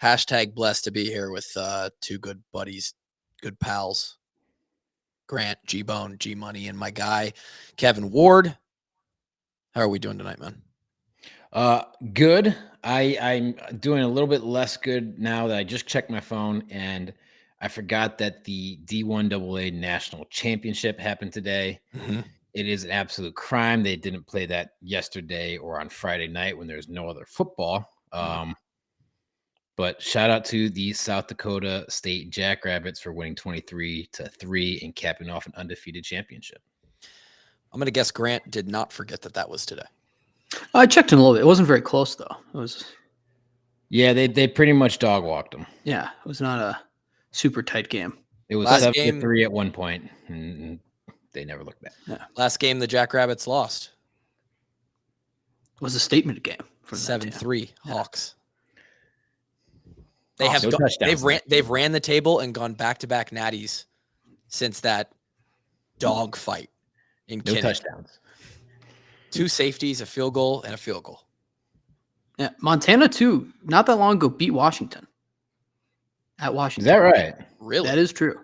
Hashtag blessed to be here with two good buddies, good pals. Grant, G-Bone, G-Money, and my guy, Kevin Ward. How are we doing tonight, man? Good. I'm doing a little bit less good now that I just checked my phone and I forgot that the D1AA National Championship happened today. Mm-hmm. It is an absolute crime. They didn't play that yesterday or on Friday night when there's no other football. But shout out to the South Dakota State Jackrabbits for winning 23-3 and capping off an undefeated championship. I'm going to guess Grant did not forget that was today. I checked in a little bit. It wasn't very close, though. It was. Yeah, they pretty much dog walked them. Yeah, it was not a super tight game. It was 7-3 at one point, and they never looked back. Yeah. Last game, the Jackrabbits lost. It was a statement game for 7-3 Hawks. They have they've ran the table and gone back-to-back natties since that dog fight in no Kinnick. Touchdowns. 2 safeties, a field goal, and a field goal. Yeah, Montana too. Not that long ago, beat Washington. At Washington. Is that right? Really? That is true.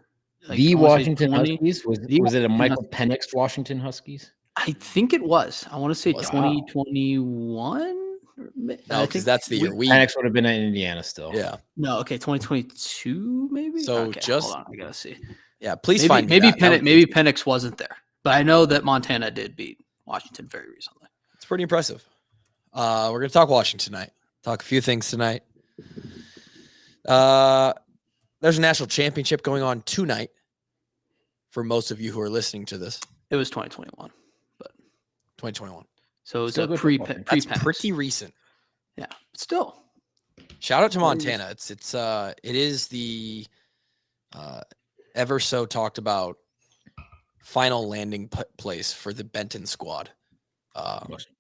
Like, the Washington Huskies? Was it a Michael Penix Washington Huskies? I think it was. I want to say 2021. No, because that's the year Penix would have been in Indiana still. Yeah. No, okay, 2022 maybe. So okay, just hold on, I gotta see. Yeah, please maybe, find maybe Penix. Maybe Penix wasn't there, but I know that Montana did beat Washington very recently. It's pretty impressive. We're gonna talk Washington tonight. Talk a few things tonight. There's a national championship going on tonight. For most of you who are listening to this, it was 2021, but 2021. So it's a pre-Penix. Pretty recent. Yeah, but still. Shout out to Montana. It is the ever so talked about final landing place for the Benton squad.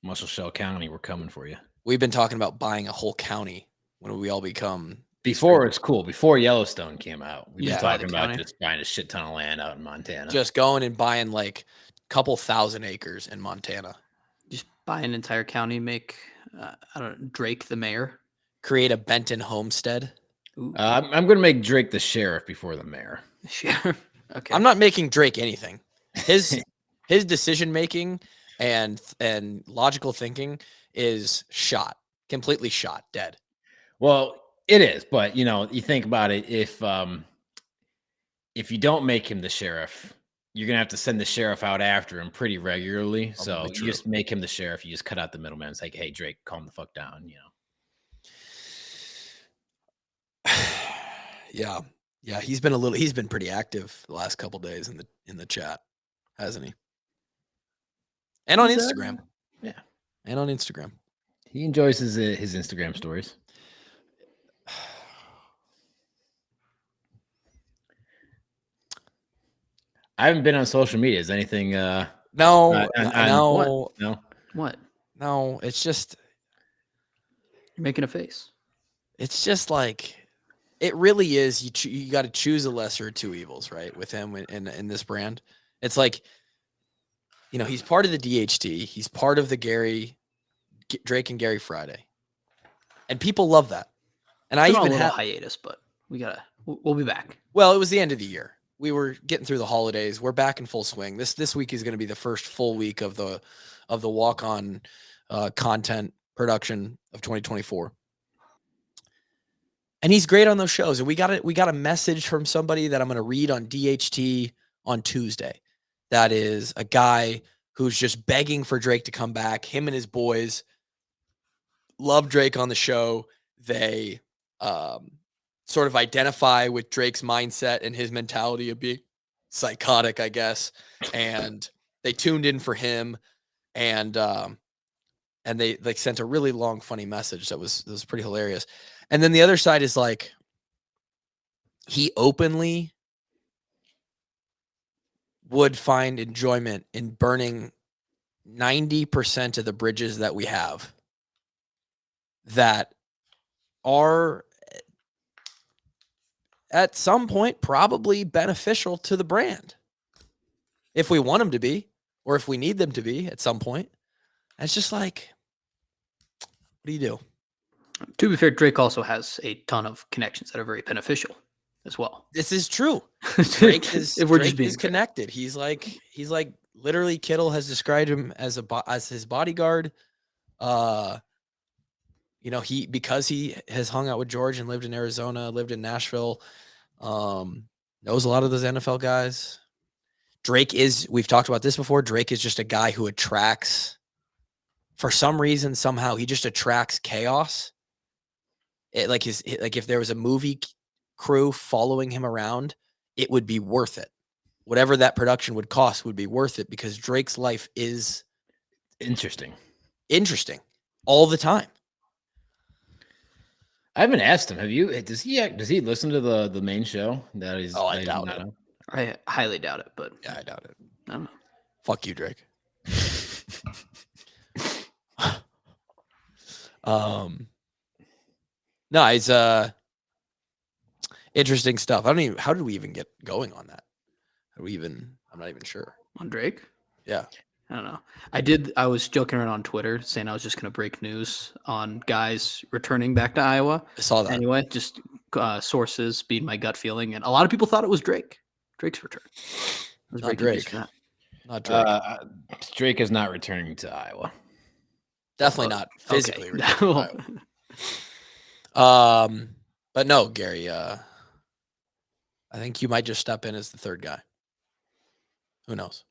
Muscle Shell County, we're coming for you. We've been talking about buying a whole county when we all become. Before it's cool. Before Yellowstone came out, we've been talking about county. just buying a shit ton of land out in Montana. Just going and buying like a couple thousand acres in Montana. Just buy an entire county, make I don't know, Drake the mayor. Create a Benton homestead. I'm going to make Drake the sheriff before the mayor. Sheriff. Okay. I'm not making Drake anything. His decision making and logical thinking is completely shot, dead. Well, it is, but you think about it. If you don't make him the sheriff, you're gonna have to send the sheriff out after him pretty regularly. So you just make him the sheriff. You just cut out the middleman. It's like, hey, Drake, calm the fuck down. Yeah. He's been pretty active the last couple days in the chat, hasn't he? And on Instagram. Yeah. And on Instagram. He enjoys his Instagram stories. I haven't been on social media. Is anything? No. What? No, it's just you're making a face. It's just like it really is. You got to choose a lesser of two evils, right? With him in this brand, it's like he's part of the DHT. He's part of the Drake and Gary Friday, and people love that. And I even had hiatus, but we'll be back. Well, it was the end of the year. We were getting through the holidays. We're back in full swing. This week is going to be the first full week of the Walkon content production of 2024. And he's great on those shows. And we got a message from somebody that I'm going to read on DHT on Tuesday. That is a guy who's just begging for Drake to come back. Him and his boys love Drake on the show. They sort of identify with Drake's mindset and his mentality of being psychotic, I guess. And they tuned in for him, and they sent a really long, funny message that was pretty hilarious. And then the other side is like, he openly would find enjoyment in burning 90% of the bridges that we have that are at some point probably beneficial to the brand. If we want them to be, or if we need them to be at some point. And it's just like, what do you do? To be fair, Drake also has a ton of connections that are very beneficial as well. This is true. Drake is if we're Drake just being is connected. He's like literally Kittle has described him as his bodyguard. Because he has hung out with George and lived in Arizona, lived in Nashville, knows a lot of those NFL guys. We've talked about this before. Drake is just a guy who attracts, for some reason, somehow he just attracts chaos. If there was a movie crew following him around, it would be worth it. Whatever that production would cost would be worth it because Drake's life is interesting all the time. I haven't asked him. Have you? Does he listen to the main show? That is. Oh, I doubt it. I highly doubt it, but yeah, I doubt it. I don't know. Fuck you, Drake. No, it's interesting stuff. How did we even get going on that? I'm not even sure. On Drake? Yeah. I don't know. I was joking around on Twitter saying I was just going to break news on guys returning back to Iowa. I saw that. Anyway, just sources being my gut feeling. And a lot of people thought it was Drake's return. Not Drake. Not Drake. Drake is not returning to Iowa. Definitely not physically returning to Iowa. But no, Gary, I think you might just step in as the third guy. Who knows?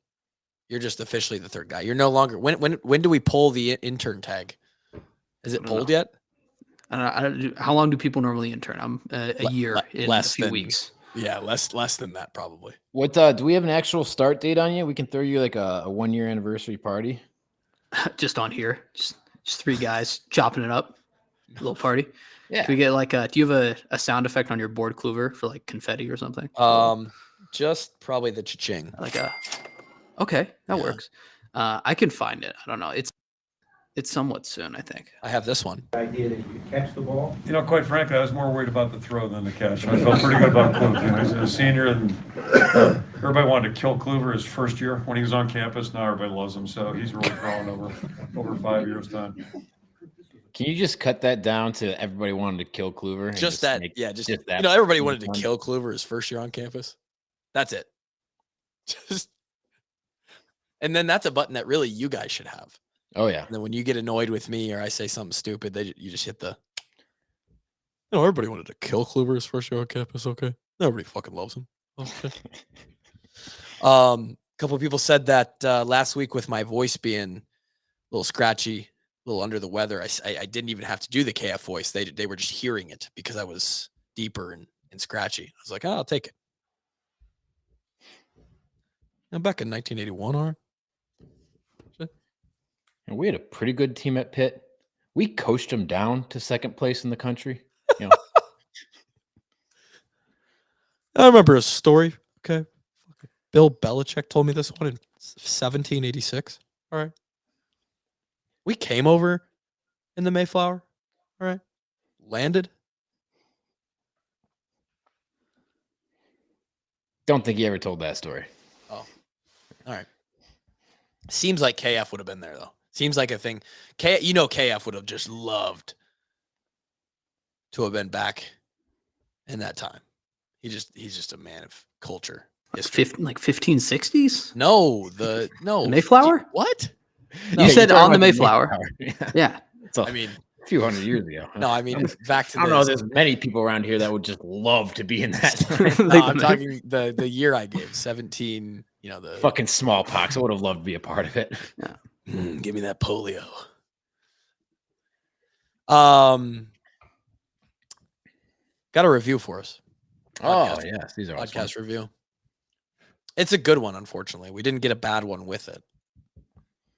You're just officially the third guy. You're no longer. When do we pull the intern tag? Is it pulled yet? I don't know. How long do people normally intern? I'm a year in a few weeks. Yeah, less than that probably. What do we have an actual start date on you? We can throw you like a 1-year anniversary party. Just on here, just 3 guys chopping it up, a little party. Yeah. Can we get like do you have a sound effect on your board clover for like confetti or something? Just probably the cha-ching. Okay, that works. I can find it. I don't know. It's somewhat soon, I think. I have this one. The idea that you could catch the ball. Quite frankly, I was more worried about the throw than the catch. I felt pretty good about Kluver. He's a senior, and everybody wanted to kill Kluver his first year when he was on campus. Now everybody loves him, so he's really growing over 5 years' time. Can you just cut that down to everybody wanted to kill Kluver? Just that. Everybody wanted to kill Kluver his first year on campus. That's it. And then that's a button that really you guys should have. Oh yeah. And then when you get annoyed with me or I say something stupid, you just hit the. Everybody wanted to kill Kluver his first year on campus. Okay, everybody fucking loves him. Okay. A couple of people said that last week with my voice being a little scratchy, a little under the weather. I didn't even have to do the KF voice. They were just hearing it because I was deeper and scratchy. I was like, I'll take it. I'm back in 1981, Art. And we had a pretty good team at Pitt. We coached them down to second place in the country. I remember a story. Okay. Bill Belichick told me this one in 1786. All right. We came over in the Mayflower. All right. Landed. Don't think he ever told that story. Oh. All right. Seems like KF would have been there, though. Seems like a thing. KF would have just loved to have been back in that time. He's just a man of culture. Like 1560s? No. The Mayflower? What? No, you said on the Mayflower. Yeah. A few hundred years ago. No, I mean back to. I don't know. There's many people around here that would just love to be in that. No, I'm talking the year I gave 17. The fucking smallpox. I would have loved to be a part of it. Yeah. Give me that polio. Got a review for us. Oh, yes. These are podcast review. It's a good one, unfortunately. We didn't get a bad one with it.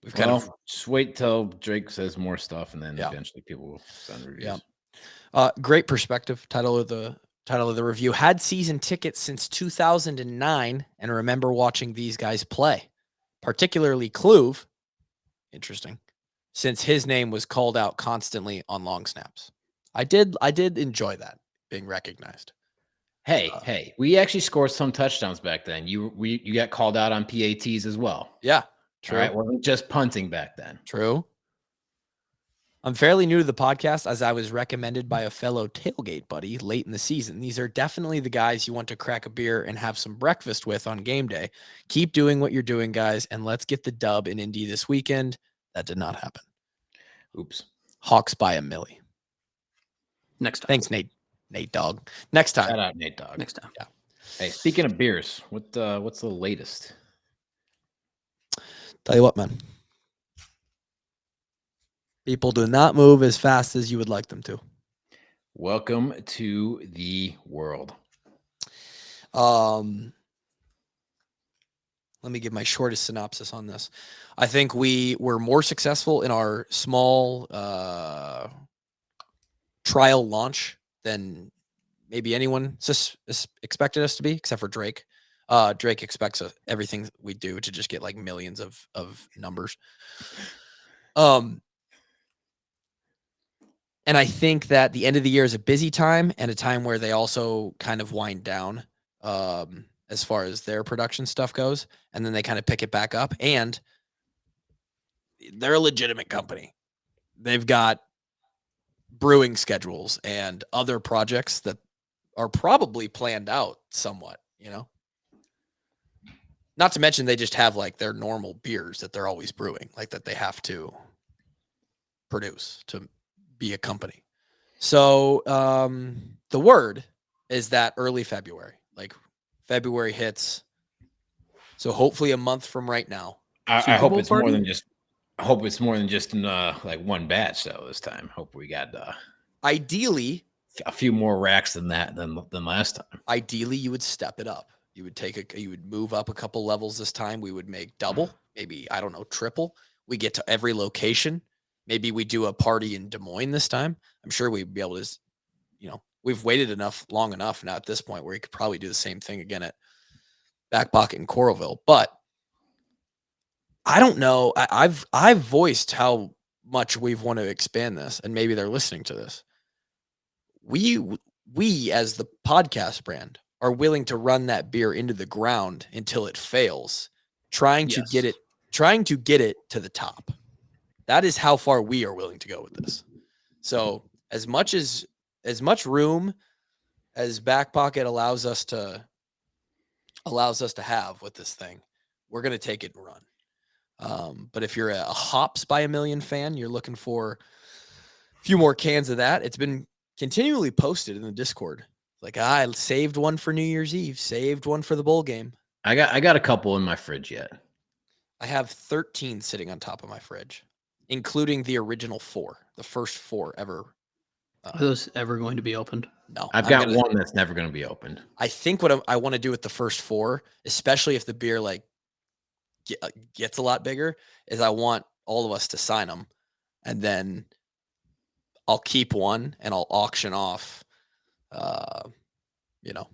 We've just wait till Drake says more stuff, and then eventually people will send reviews. Yeah. Great perspective. Title of the review. Had season tickets since 2009 and remember watching these guys play, particularly Kluve. Interesting. Since his name was called out constantly on long snaps. I did enjoy that being recognized. Hey, we actually scored some touchdowns back then. You got called out on PATs as well. Yeah. True. All right, wasn't just punting back then. True. I'm fairly new to the podcast as I was recommended by a fellow tailgate buddy late in the season. These are definitely the guys you want to crack a beer and have some breakfast with on game day. Keep doing what you're doing, guys, and let's get the dub in Indy this weekend. That did not happen. Oops. Hawks by a milli. Next time. Thanks, Nate Dog. Next time. Shout out Nate Dog. Next time. Yeah. Hey, speaking of beers, what's the latest? Tell you what, man. People do not move as fast as you would like them to. Welcome to the world. Let me give my shortest synopsis on this. I think we were more successful in our small trial launch than maybe anyone expected us to be, except for Drake. Drake expects everything we do to just get like millions of numbers. And I think that the end of the year is a busy time and a time where they also kind of wind down as far as their production stuff goes. And then they kind of pick it back up. And they're a legitimate company. They've got brewing schedules and other projects that are probably planned out somewhat, you know? Not to mention they just have like their normal beers that they're always brewing, like that they have to produce to be a company. So the word is that early February, like February hits. So hopefully a month from right now. I hope it's more than just. I hope it's more than just like one batch though this time. Hope we got ideally a few more racks than last time. Ideally, you would step it up. You would move up a couple levels this time. We would make double, maybe I don't know, triple. We get to every location. Maybe we do a party in Des Moines this time. I'm sure we'd be able to, you know, we've waited long enough now at this point where we could probably do the same thing again at Back Pocket in Coralville. But I don't know. I've voiced how much we've want to expand this, and maybe they're listening to this. We as the podcast brand are willing to run that beer into the ground until it fails, trying to get it to the top. That is how far we are willing to go with this. So as much room as Back Pocket allows us to have with this thing, we're going to take it and run. But if you're a hops by a million fan, you're looking for a few more cans of that. It's been continually posted in the Discord. Like, I saved one for New Year's Eve, saved one for the bowl game. I got a couple in my fridge yet. I have 13 sitting on top of my fridge, including the original 4, the first 4 ever. Are those ever going to be opened? No. I've got one that's never going to be opened. I think what I want to do with the first 4, especially if the beer like gets a lot bigger, is I want all of us to sign them, and then I'll keep one and I'll auction off. You know,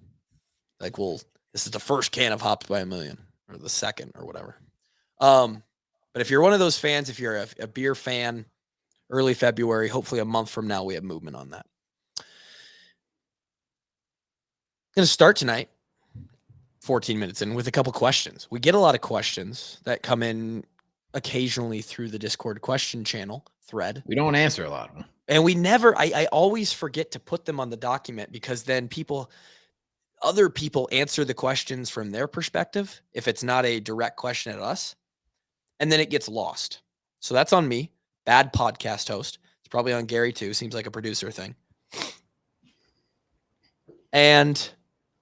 like this is the first can of hops by a million, or the second, or whatever. But if you're one of those fans, if you're a beer fan, early February, hopefully a month from now, we have movement on that. Going to start tonight, 14 minutes in, with a couple questions. We get a lot of questions that come in occasionally through the Discord question channel thread. We don't answer a lot of them. And we never, I always forget to put them on the document, because then other people answer the questions from their perspective if it's not a direct question at us, and then it gets lost. So that's on me. Bad podcast host. It's probably on Gary too. Seems like a producer thing. And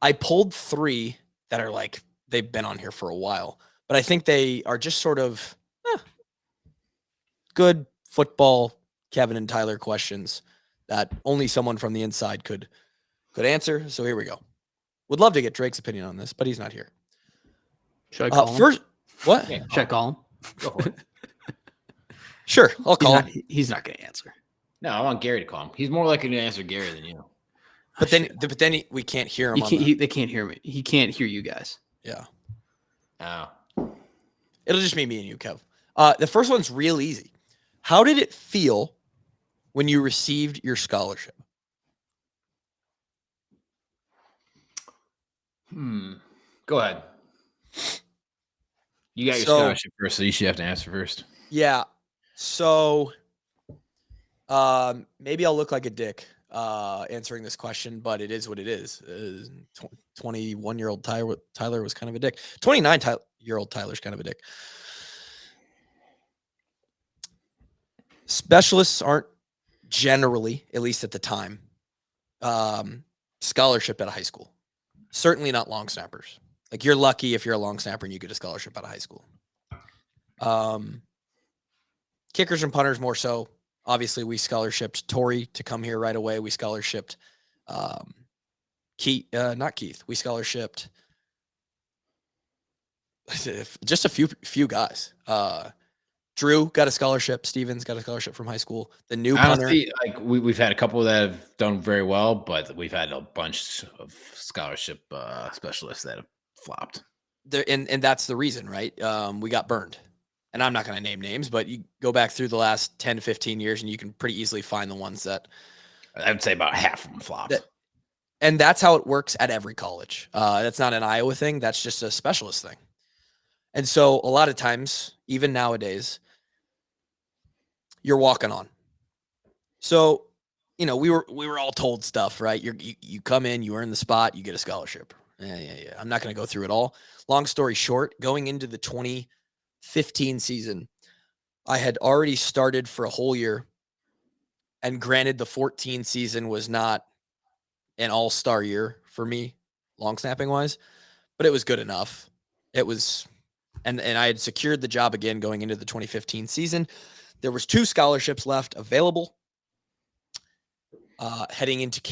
I pulled 3 that are like, they've been on here for a while, but I think they are just sort of good football Kevin and Tyler questions that only someone from the inside could answer. So here we go. Would love to get Drake's opinion on this, but he's not here. Should I call him? First, what? Yeah, Should I call him? Go for it. Sure, I'll call him. He's not going to answer. No, I want Gary to call him. He's more likely to answer Gary than you. But then we can't hear him. They can't hear me. He can't hear you guys. Yeah. Oh. It'll just be me and you, Kev. The first one's real easy. How did it feel when you received your scholarship? Go ahead. You got your scholarship first, so you should have to answer first. Yeah. So Maybe I'll look like a dick answering this question, but it is what it is. 21-year-old Tyler was kind of a dick. 29-year-old Tyler's kind of a dick. Specialists aren't generally, at least at the time, scholarship at a high school. Certainly not long snappers. Like, you're lucky if you're a long snapper and you get a scholarship out of high school. Kickers and punters more so. Obviously, we scholarshiped Tori to come here right away. We scholarshiped not Keith. We scholarshiped just a few guys. Drew got a scholarship. Stevens got a scholarship from high school. The new honestly, punter, like we've had a couple that have done very well, but we've had a bunch of scholarship specialists that have flopped. And that's the reason, right? We got burned. And I'm not going to name names, but you go back through the last 10 to 15 years and you can pretty easily find the ones that I would say about half of them flopped. And that's how it works at every college. That's not an Iowa thing. That's just a specialist thing. And so a lot of times, even nowadays, you're walking on. So, we were all told stuff, right? You come in, you earn the spot, you get a scholarship. Yeah. I'm not going to go through it all. Long story short, going into the 2015 season, I had already started for a whole year. And granted, the 14 season was not an all-star year for me, long snapping wise, but it was good enough. It was, and I had secured the job again going into the 2015 season. There was 2 scholarships left available heading into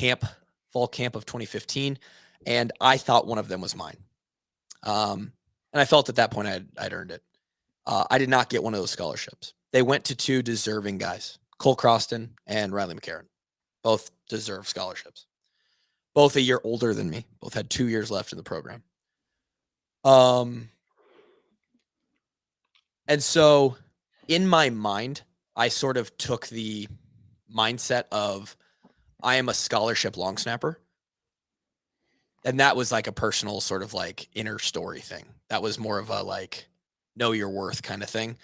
fall camp of 2015. And I thought one of them was mine. And I felt at that point I'd earned it. I did not get one of those scholarships. They went to 2 deserving guys, Cole Croston and Riley McCarron. Both deserve scholarships. Both a year older than me. Both had 2 years left in the program. And so in my mind, I sort of took the mindset of I am a scholarship long snapper. And that was like a personal sort of like inner story thing. That was more of a like know your worth kind of thing.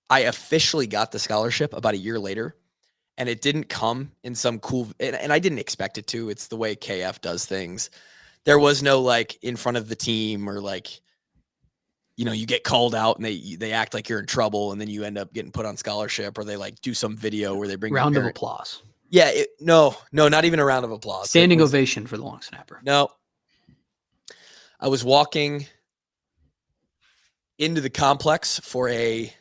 I officially got the scholarship about a year later, and it didn't come in some cool, and I didn't expect it to. It's the way KF does things. There was no like in front of the team or like, you get called out and they act like you're in trouble and then you end up getting put on scholarship, or they like do some video where they bring round of applause. Yeah. No, not even a round of applause. Standing ovation for the long snapper. No. I was walking into the complex for a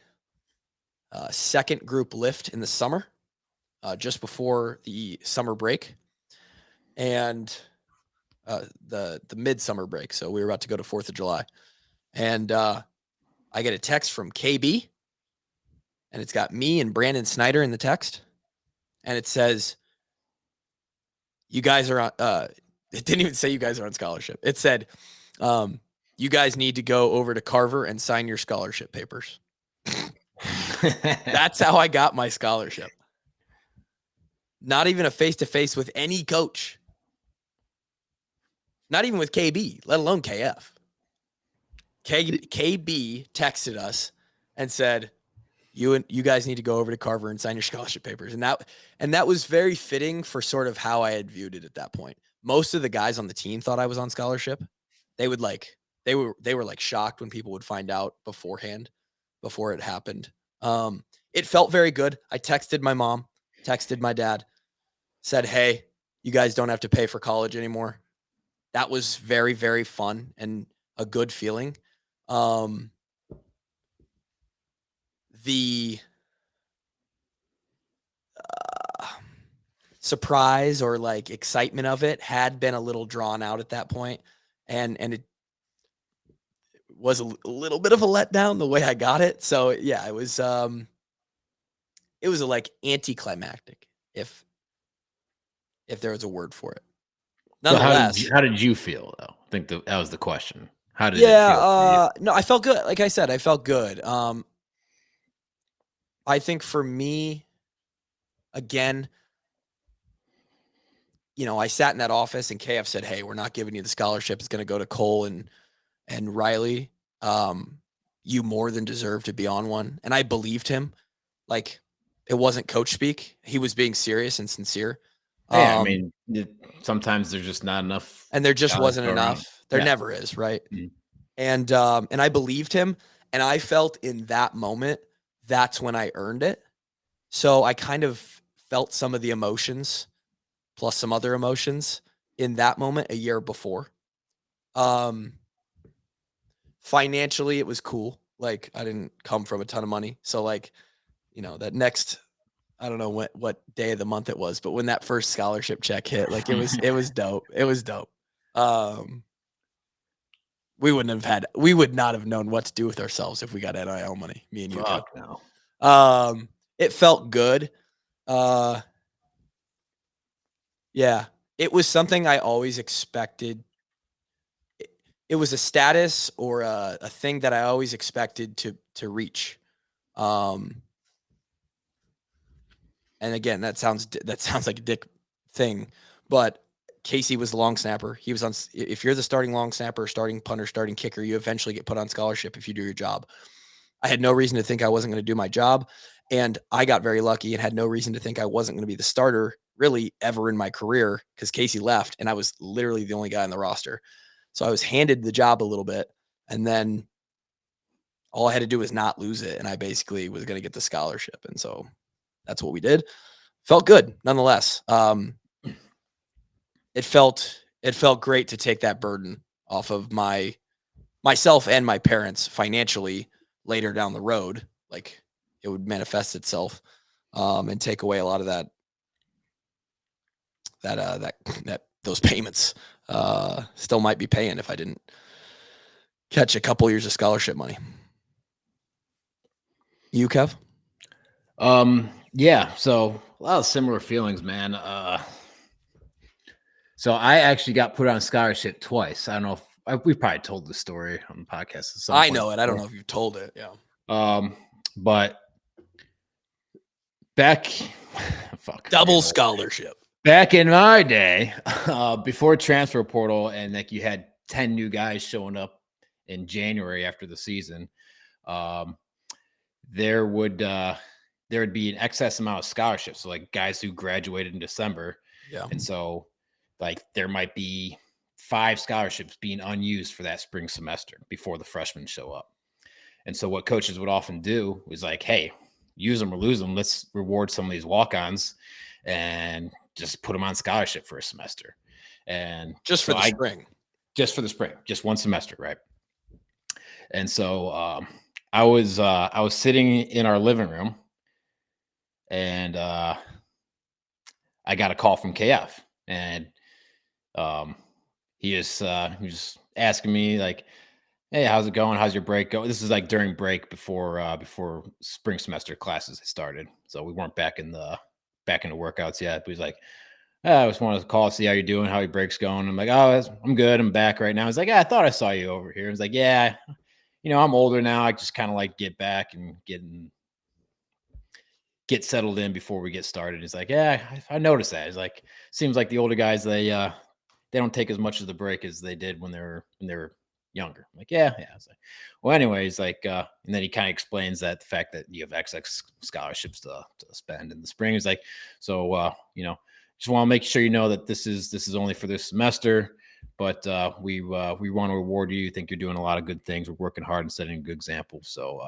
second group lift in the summer, just before the summer break and the midsummer break. So we were about to go to 4th of July. And I get a text from KB, and it's got me and Brandon Snyder in the text. And it says, you guys are on, it didn't even say you guys are on scholarship. It said, you guys need to go over to Carver and sign your scholarship papers. That's how I got my scholarship. Not even a face-to-face with any coach. Not even with KB, let alone KF. KB texted us and said, you guys need to go over to Carver and sign your scholarship papers. And that was very fitting for sort of how I had viewed it at that point. Most of the guys on the team thought I was on scholarship. They were like shocked when people would find out beforehand, before it happened. It felt very good. I texted my mom, texted my dad, said, hey, you guys don't have to pay for college anymore. That was very, very fun and a good feeling. The surprise or like excitement of it had been a little drawn out at that point, and it was a little bit of a letdown the way I got it. So yeah, it was a like anticlimactic, if there was a word for it. Nonetheless, so how did you feel though? I think that was the question. How did it feel? No, I felt good. Like I said, I felt good. I think for me, again, I sat in that office and KF said, hey, we're not giving you the scholarship. It's going to go to Cole and Riley. You more than deserve to be on one. And I believed him. like it wasn't coach speak. He was being serious and sincere. Yeah, I mean, sometimes there's just not enough, and there just dollars wasn't to go around. enough. There Yeah. never is, right? Mhm. And I believed him, and I felt in that moment that's when I earned it. So I kind of felt some of the emotions plus some other emotions in that moment a year before. Financially, it was cool. Like I didn't come from a ton of money. So like, you know, that next, I don't know what day of the month it was, but when that first scholarship check hit, like it was dope. It was dope. We would not have known what to do with ourselves if we got NIL money, me and you. Fuck no. It felt good. Yeah, it was something I always expected. It was a status or a thing that I always expected to reach. And again, that sounds like a dick thing, but Casey was the long snapper. He was on. If you're the starting long snapper, starting punter, starting kicker, you eventually get put on scholarship if you do your job. I had no reason to think I wasn't going to do my job, and I got very lucky and had no reason to think I wasn't going to be the starter really ever in my career because Casey left, and I was literally the only guy on the roster. So I was handed the job a little bit, and then all I had to do was not lose it, and I basically was going to get the scholarship, and so that's what we did. Felt good nonetheless. It felt great to take that burden off of myself and my parents financially later down the road. Like it would manifest itself and take away a lot of that those payments still might be paying if I didn't catch a couple years of scholarship money. You, Kev? Yeah, so a lot of similar feelings, man. So I actually got put on scholarship twice. I don't know if we probably told the story on the podcast. I know it. I don't know if you've told it. Yeah. But back, double scholarship. Back in my day, before transfer portal, and like you had 10 new guys showing up in January after the season, there would be an excess amount of scholarships. So like guys who graduated in December. Yeah. And so like there might be 5 scholarships being unused for that spring semester before the freshmen show up. And so what coaches would often do is like, hey, use them or lose them. Let's reward some of these walk-ons and just put them on scholarship for a semester. And just for the spring. Just for the spring, just one semester, right? And so I was sitting in our living room, and I got a call from KF, and he was asking me like, "Hey, how's it going? How's your break going?" This is like during break before spring semester classes started, so we weren't back in the workouts yet. But he's like, I just wanted to call, see how you're doing, how your break's going. I'm like, oh, I'm good. I'm back right now. He's like, yeah, I thought I saw you over here. He's like, yeah, I'm older now. I just kind of like get back and get settled in before we get started. He's like, yeah, I noticed that. He's like, seems like the older guys, they don't take as much of the break as they did when they were younger. I'm like, yeah. I was like, well, anyways, like, and then he kind of explains that the fact that you have XX scholarships to spend in the spring is like, so, just want to make sure you know that this is only for this semester, but we want to reward you. Think you're doing a lot of good things. We're working hard and setting a good example. So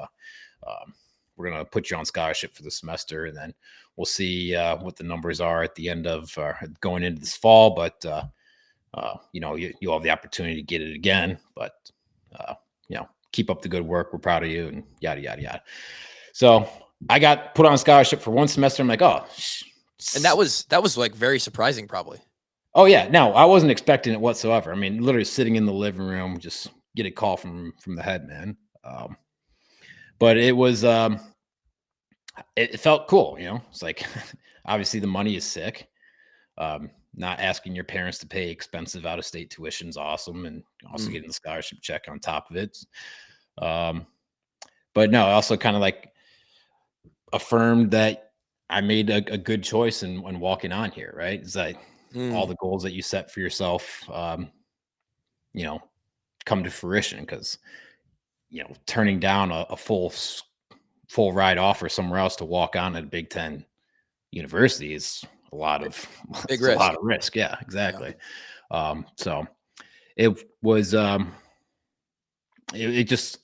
we're gonna put you on scholarship for the semester, and then we'll see what the numbers are at the end of going into this fall. But you'll have the opportunity to get it again. But keep up the good work. We're proud of you, and yada yada yada. So I got put on scholarship for one semester. I'm like, oh. And that was like very surprising, probably. Oh yeah, no, I wasn't expecting it whatsoever. I mean, literally sitting in the living room, just get a call from the head man. But it was, it felt cool, It's like, obviously the money is sick. Not asking your parents to pay expensive out-of-state tuition is awesome, and also getting the scholarship check on top of it. But no, I also kind of like affirmed that I made a good choice when walking on here, right? It's like all the goals that you set for yourself, come to fruition, because, turning down a full full ride offer somewhere else to walk on at a Big Ten university is a lot of Big a lot of risk. Yeah, exactly. Yeah. So it was it just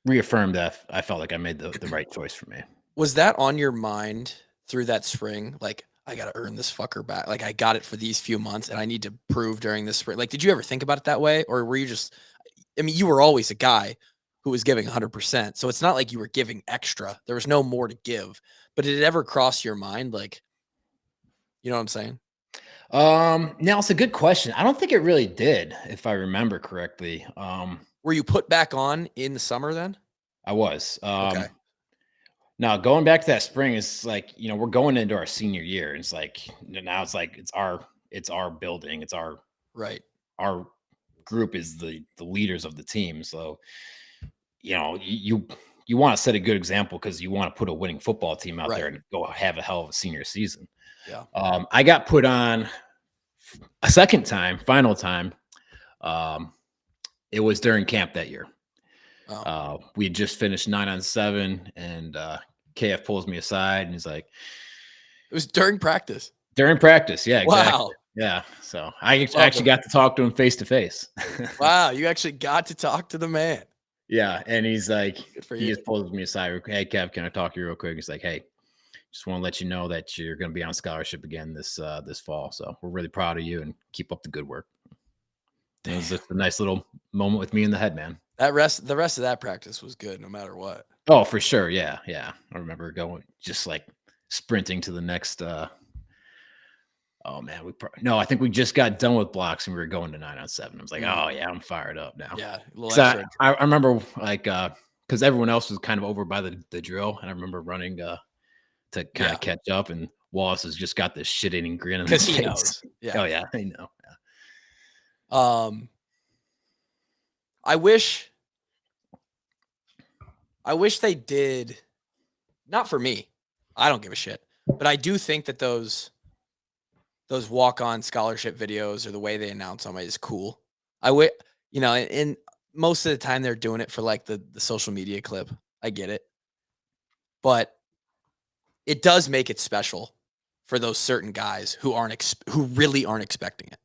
reaffirmed that I felt like I made the right choice for me. Was that on your mind through that spring? Like, I got to earn this fucker back. Like, I got it for these few months and I need to prove during this spring. Like, did you ever think about it that way? Or were you just, I mean, you were always a guy who was giving 100%. So it's not like you were giving extra. There was no more to give. But did it ever cross your mind? Like, you know what I'm saying? Now it's a good question. I don't think it really did, if I remember correctly. Were you put back on in the summer then? I was. Okay. Now going back to that spring is like, we're going into our senior year. It's like now it's like it's our building. It's our group is the leaders of the team. So, you want to set a good example because you want to put a winning football team out there and go have a hell of a senior season. Yeah. I got put on a second time, final time. It was during camp that year. Oh. We had just finished 9-on-7 and KF pulls me aside and he's like, it was during practice. During practice. Yeah. Exactly. Wow. Yeah. So I actually got to talk to him face to face. Wow. You actually got to talk to the man. Yeah. And he's like, he just pulls me aside. Hey, Kev, can I talk to you real quick? He's like, hey, just want to let you know that you're going to be on scholarship again this fall. So we're really proud of you and keep up the good work. It was just a nice little moment with me and the head man. The rest of that practice was good no matter what. Oh, for sure. Yeah. Yeah. I remember going just like sprinting to the next. Oh man, I think we just got done with blocks and we were going to 9-on-7. I was like, oh yeah, I'm fired up now. Yeah. I remember like, cause everyone else was kind of over by the drill. And I remember running, to kind of catch up, and Wallace has just got this shit-eating grin on his face. Knows. Yeah. Oh yeah, I know. Yeah. I wish they did. Not for me. I don't give a shit. But I do think that those walk-on scholarship videos or the way they announce them is cool. And most of the time they're doing it for like the social media clip. I get it. But it does make it special for those certain guys who really aren't expecting it.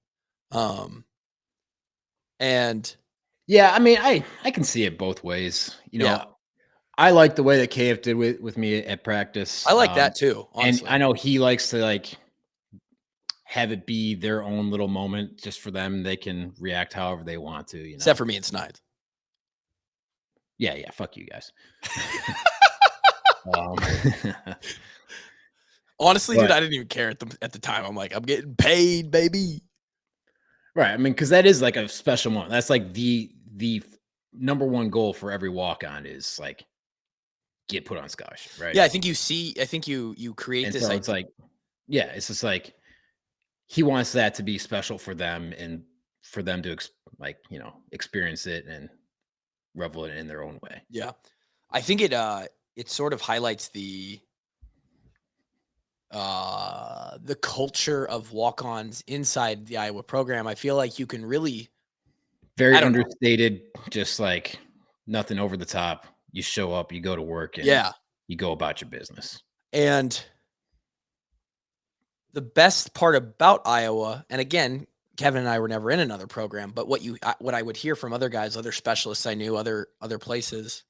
And yeah, I mean, I can see it both ways. I like the way that KF did with me at practice. I like that too, honestly. And I know he likes to like have it be their own little moment just for them. They can react however they want to, Except for me and Snide. Yeah, fuck you guys. Honestly, dude, I didn't even care at the time. I'm like, I'm getting paid, baby. Right. I mean, because that is like a special moment. That's like the number one goal for every walk-on is like get put on scholarship, right? Yeah, I think you create this. So it's like, yeah, it's just like he wants that to be special for them and for them to experience it and revel in it in their own way. Yeah, I think it sort of highlights the culture of walk-ons inside the Iowa program. I feel like you can really very understated, just like nothing over the top. You show up, you go to work, and you go about your business. And the best part about Iowa, and again, Kevin and I were never in another program, but what I would hear from other guys, other specialists I knew, other places,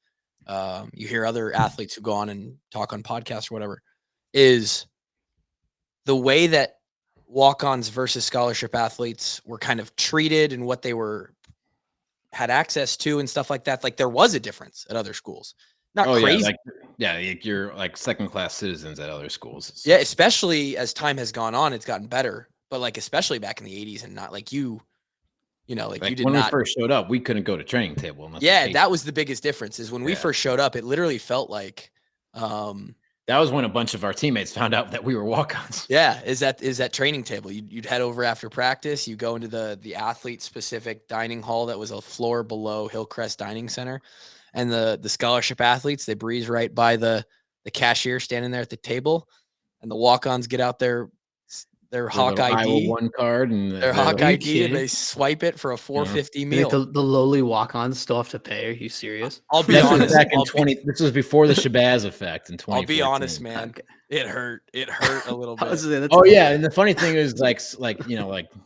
you hear other athletes who go on and talk on podcasts or whatever, is the way that walk-ons versus scholarship athletes were kind of treated and what they had access to and stuff like that. Like there was a difference at other schools. Not crazy. You're like second-class citizens at other schools. Yeah, especially as time has gone on, it's gotten better. But like especially back in the 80s and not like you did when not. We first showed up, we couldn't go to training table. That was the biggest difference is when we first showed up, it literally felt like that was when a bunch of our teammates found out that we were walk-ons. Yeah, is that training table. You'd head over after practice. You go into the athlete-specific dining hall that was a floor below Hillcrest Dining Center. And the scholarship athletes, they breeze right by the cashier standing there at the table. And the walk-ons get out their their Hawk Iowa ID, 1 card, and their Hawk you ID, and kidding? they swipe it for a $4.50 You meal. think the lowly walk-ons still have to pay? Are you serious? I'll be This was honest. back in 20. This was before the Shabazz effect in 2014. I'll be honest, man. Okay. It hurt. It hurt a little I was bit. saying, that's- Oh yeah, and the funny thing is, like like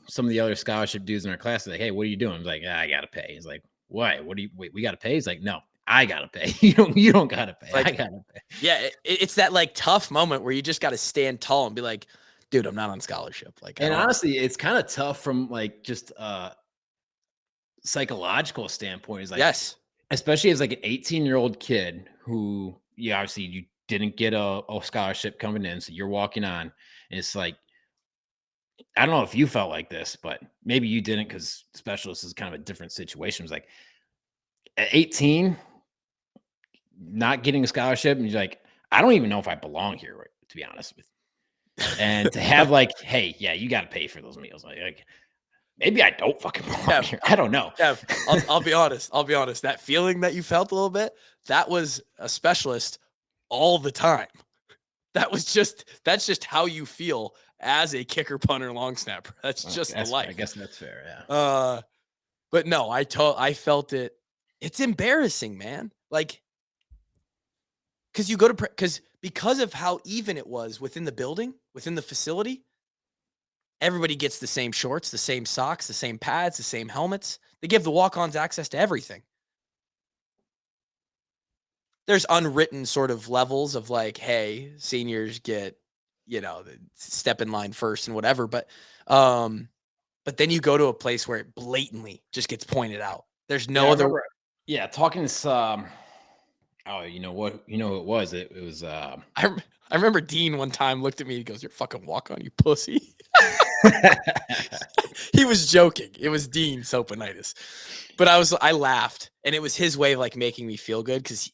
some of the other scholarship dudes in our class are like, "Hey, what are you doing?" I was like, I gotta pay. He's like, "Why? What do you? Wait, we gotta pay?" He's like, "No, I gotta pay. You don't gotta pay. Like, I gotta pay." Yeah, it's that like tough moment where you just got to stand tall and be like, dude, I'm not on scholarship. Like, And honestly, it's kind of tough from like just psychological standpoint. Is like, yes, especially as like an 18-year-old kid who, obviously you didn't get a scholarship coming in, so you're walking on. And it's like, I don't know if you felt like this, but maybe you didn't, because specialist is kind of a different situation. It's like at 18, not getting a scholarship, and you're like, I don't even know if I belong here, right, to be honest with you. And to have like, hey, yeah, you got to pay for those meals. Like maybe I don't fucking belong here. I don't know. Yeah, I'll be honest. I'll be honest. That feeling that you felt a little bit, that was a specialist all the time. That's just how you feel as a kicker, punter, long snapper. That's just the life. I guess that's fair. Yeah. But no, I felt it. It's embarrassing, man. Like, because you go to because of how even it was within the building, within the facility, everybody gets the same shorts, the same socks, the same pads, the same helmets. They give the walk-ons access to everything. There's unwritten sort of levels of like, hey, seniors get, step in line first and whatever. But then you go to a place where it blatantly just gets pointed out. There's no other. Talking to oh, you know what? You know who it was? It was. I remember Deine one time looked at me. He goes, "You're fucking walk-on, you pussy." He was joking. It was Deine Soponitis, but I laughed, and it was his way of like making me feel good because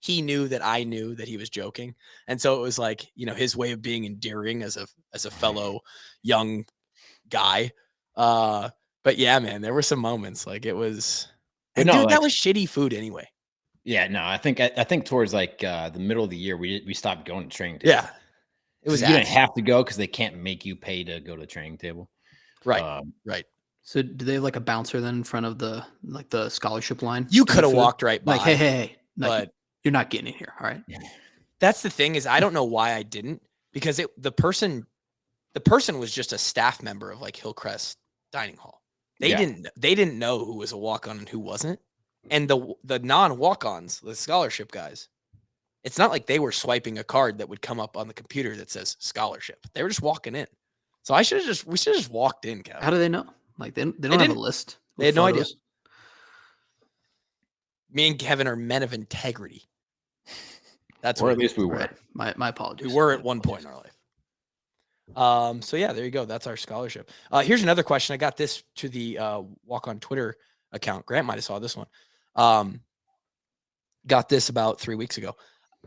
he knew that I knew that he was joking, and so it was like his way of being endearing as a fellow young guy. But yeah, man, there were some moments like it was. And dude, that was shitty food anyway. Yeah, no, I think towards like the middle of the year we stopped going to training. Yeah, it was. You didn't have to go because they can't make you pay to go to the training table. Right. Right. So do they have like a bouncer then in front of the scholarship line? You could have walked right by. Like, hey, but you're not getting in here. All right. That's the thing is I don't know why I didn't, because the person was just a staff member of like Hillcrest Dining Hall. They didn't know who was a walk-on and who wasn't. And the non-walk-ons, the scholarship guys, it's not like they were swiping a card that would come up on the computer that says scholarship. They were just walking in. So we should have just walked in, Kevin. How do they know? Like they don't have a list. They had no idea. Me and Kevin are men of integrity. That's or at least we were. Right. My apologies. We were at one point in our life. So yeah, there you go. That's our scholarship. Here's another question. I got this to the Walkon Twitter account. Grant might have saw this one. Got this about 3 weeks ago.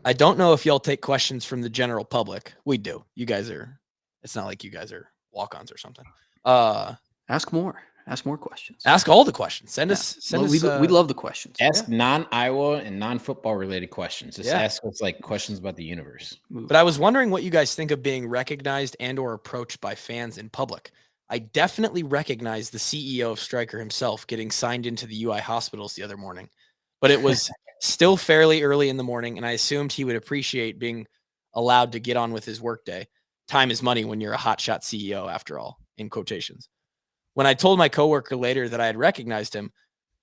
I don't know if y'all take questions from the general public. We do. You guys are. It's not like you guys are walk-ons or something. Ask more. Ask more questions. Ask all the questions. Send us. We love the questions. Ask non-Iowa and non-football related questions. Just ask us like questions about the universe. But I was wondering what you guys think of being recognized and or approached by fans in public. I definitely recognized the CEO of Stryker himself getting signed into the UI hospitals the other morning, but it was still fairly early in the morning, and I assumed he would appreciate being allowed to get on with his workday. Time is money when you're a hotshot CEO, after all, in quotations. When I told my coworker later that I had recognized him,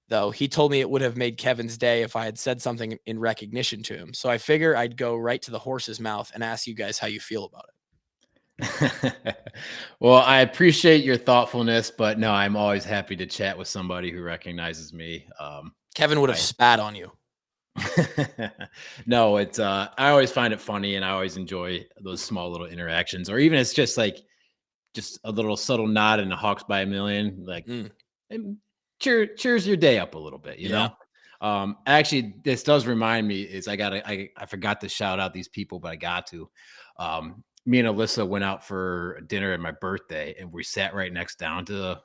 though, he told me it would have made Kevin's day if I had said something in recognition to him. So I figure I'd go right to the horse's mouth and ask you guys how you feel about it. Well, I appreciate your thoughtfulness, but no, I'm always happy to chat with somebody who recognizes me. Kevin would have spat on you. No, it's I always find it funny, and I always enjoy those small little interactions, or even it's just like a little subtle nod and a Hawks by a million, like cheers your day up a little bit, you know. Actually, this does remind me is I forgot to shout out these people, but I got to. Me and Alyssa went out for dinner at my birthday, and we sat right next down to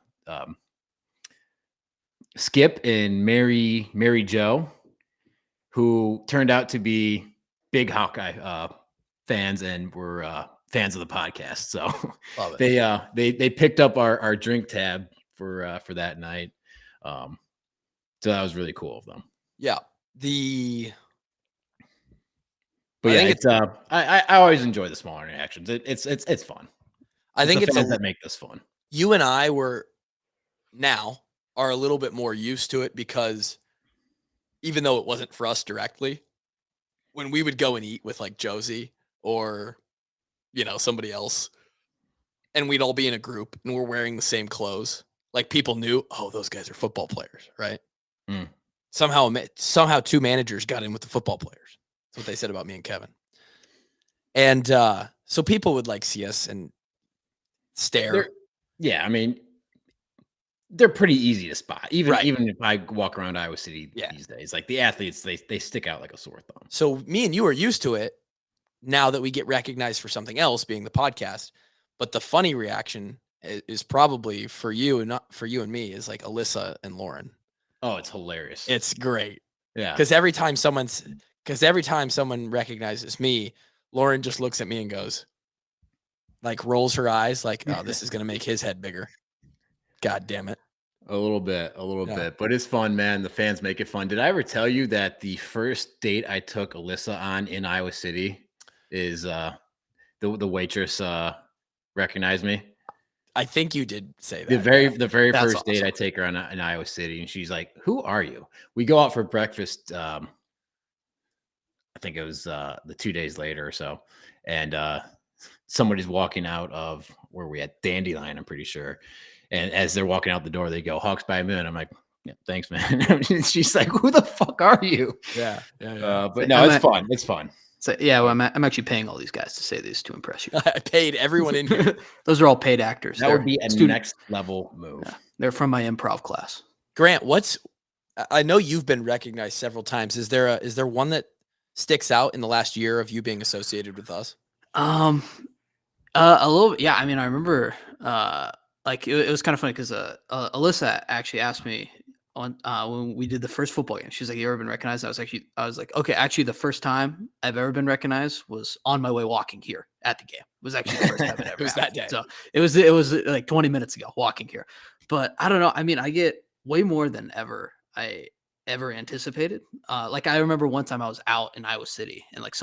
Skip and Mary Jo, who turned out to be big Hawkeye fans and were fans of the podcast. So Love it. they picked up our drink tab for that night. So that was really cool of them. Yeah. But I always enjoy the smaller interactions. It's fun. I think it's that make this fun. You and I are a little bit more used to it because even though it wasn't for us directly, when we would go and eat with like Josie or, somebody else, and we'd all be in a group and we're wearing the same clothes, like people knew, oh, those guys are football players, right? Mm. Somehow 2 managers got in with the football players. That's what they said about me and Kevin. And so people would like see us and stare. I mean, they're pretty easy to spot. Even Right. if I walk around Iowa City these days, like the athletes, they stick out like a sore thumb. So me and you are used to it now that we get recognized for something else, being the podcast. But the funny reaction is probably for you and not for you and me is like Alyssa and Lauren. Oh, it's hilarious. It's great. Yeah. Because every time someone recognizes me, Lauren just looks at me and goes, like rolls her eyes like, oh, this is going to make his head bigger. God damn it. A little bit, but it's fun, man. The fans make it fun. Did I ever tell you that the first date I took Alyssa on in Iowa City is the waitress recognized me? I think you did say that. The very first awesome. Date I take her on in Iowa City, and she's like, "Who are you?" We go out for breakfast. I think it was the 2 days later or so, and somebody's walking out of where we at Dandelion, I'm pretty sure. And as they're walking out the door, they go, "Hawks by a minute." I'm like, "Yeah, thanks, man." She's like, "Who the fuck are you?" Yeah. But no, it's fun. It's fun. So yeah, well, I'm actually paying all these guys to say this to impress you. I paid everyone in here. Those are all paid actors. That would be a next level move. Yeah, they're from my improv class. Grant, I know you've been recognized several times. Is there one that sticks out in the last year of you being associated with us? A little bit. Yeah, I mean, I remember like it was kind of funny because Alyssa actually asked me on when we did the first football game. She's like, "You ever been recognized?" I was like, "Okay." Actually, the first time I've ever been recognized was on my way walking here at the game. It was actually the first time it ever it was happened. that day. So it was like 20 minutes ago walking here. But I don't know. I mean, I get way more than I ever anticipated. Like I remember one time I was out in Iowa City and like